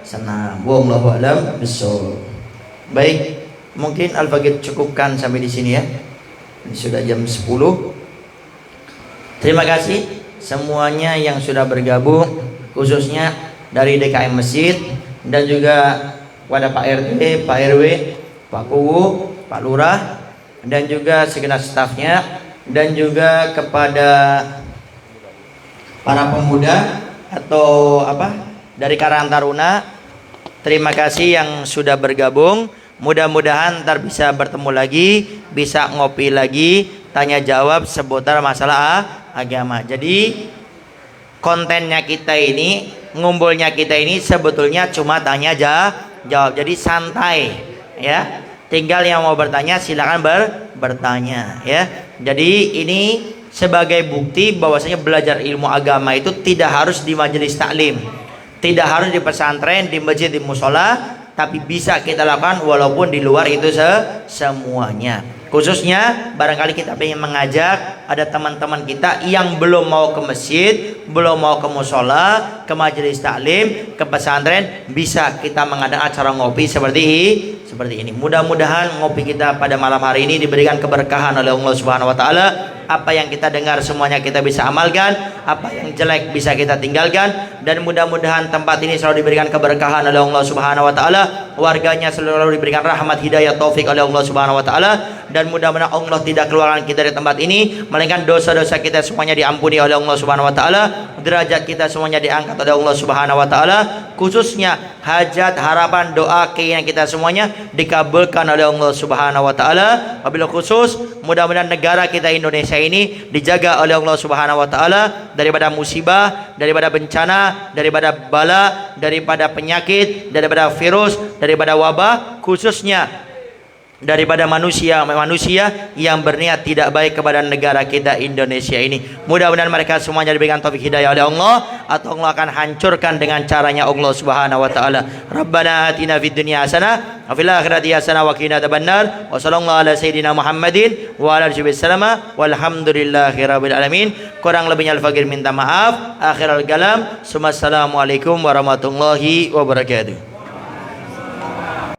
senam. Wallahu a'lam bishawab. Baik, mungkin Al-Faqih cukupkan sampai di sini ya. Ini sudah jam 10. Terima kasih semuanya yang sudah bergabung, khususnya dari DKM Masjid dan juga kepada Pak RT, Pak RW, Pak Kuwu, Pak Lurah, dan juga segenap stafnya, dan juga kepada para pemuda atau dari Karang Taruna. Terima kasih yang sudah bergabung. Mudah-mudahan ntar bisa bertemu lagi, bisa ngopi lagi, tanya jawab seputar masalah agama. Jadi kontennya kita ini, ngumpulnya kita ini sebetulnya cuma tanya jawab. Jadi santai ya. Tinggal yang mau bertanya silakan bertanya ya. Jadi ini sebagai bukti bahwasanya belajar ilmu agama itu tidak harus di majelis taklim, tidak harus di pesantren, di masjid, di musola, tapi bisa kita lakukan walaupun di luar itu semuanya. Khususnya barangkali kita ingin mengajak ada teman-teman kita yang belum mau ke masjid, belum mau ke musola, ke majelis taklim, ke pesantren, bisa kita mengadakan acara ngopi seperti ini. Mudah-mudahan ngopi kita pada malam hari ini diberikan keberkahan oleh Allah Subhanahu wa taala. Apa yang kita dengar semuanya kita bisa amalkan, apa yang jelek bisa kita tinggalkan, dan mudah-mudahan tempat ini selalu diberikan keberkahan oleh Allah Subhanahu wa taala, warganya selalu diberikan rahmat, hidayah, taufik oleh Allah Subhanahu wa taala, dan mudah-mudahan Allah tidak keluarkan kita dari tempat ini melainkan dosa-dosa kita semuanya diampuni oleh Allah Subhanahu wa taala, derajat kita semuanya diangkat oleh Allah Subhanahu wa taala, khususnya hajat, harapan, doa, keinginan kita semuanya dikabulkan oleh Allah Subhanahu wa taala. Wabil khusus mudah-mudahan negara kita Indonesia ini dijaga oleh Allah Subhanahu wa taala daripada musibah, daripada bencana, daripada bala, daripada penyakit, daripada virus, daripada wabah, khususnya daripada manusia yang berniat tidak baik kepada negara kita Indonesia ini. Mudah-mudahan mereka semuanya diberikan taufik hidayah oleh Allah, atau Allah akan hancurkan dengan caranya Allah Subhanahu wa taala. Rabbana atina fid dunya hasanah wa fil akhirati hasanah wa qina adzabannar. Wa sallallahu ala sayidina Muhammadin wa ala alihi wasallam. Walhamdulillahirabbil alamin. Kurang lebihnya al-fakir minta maaf. Akhirul kalam. Assalamualaikum warahmatullahi wabarakatuh.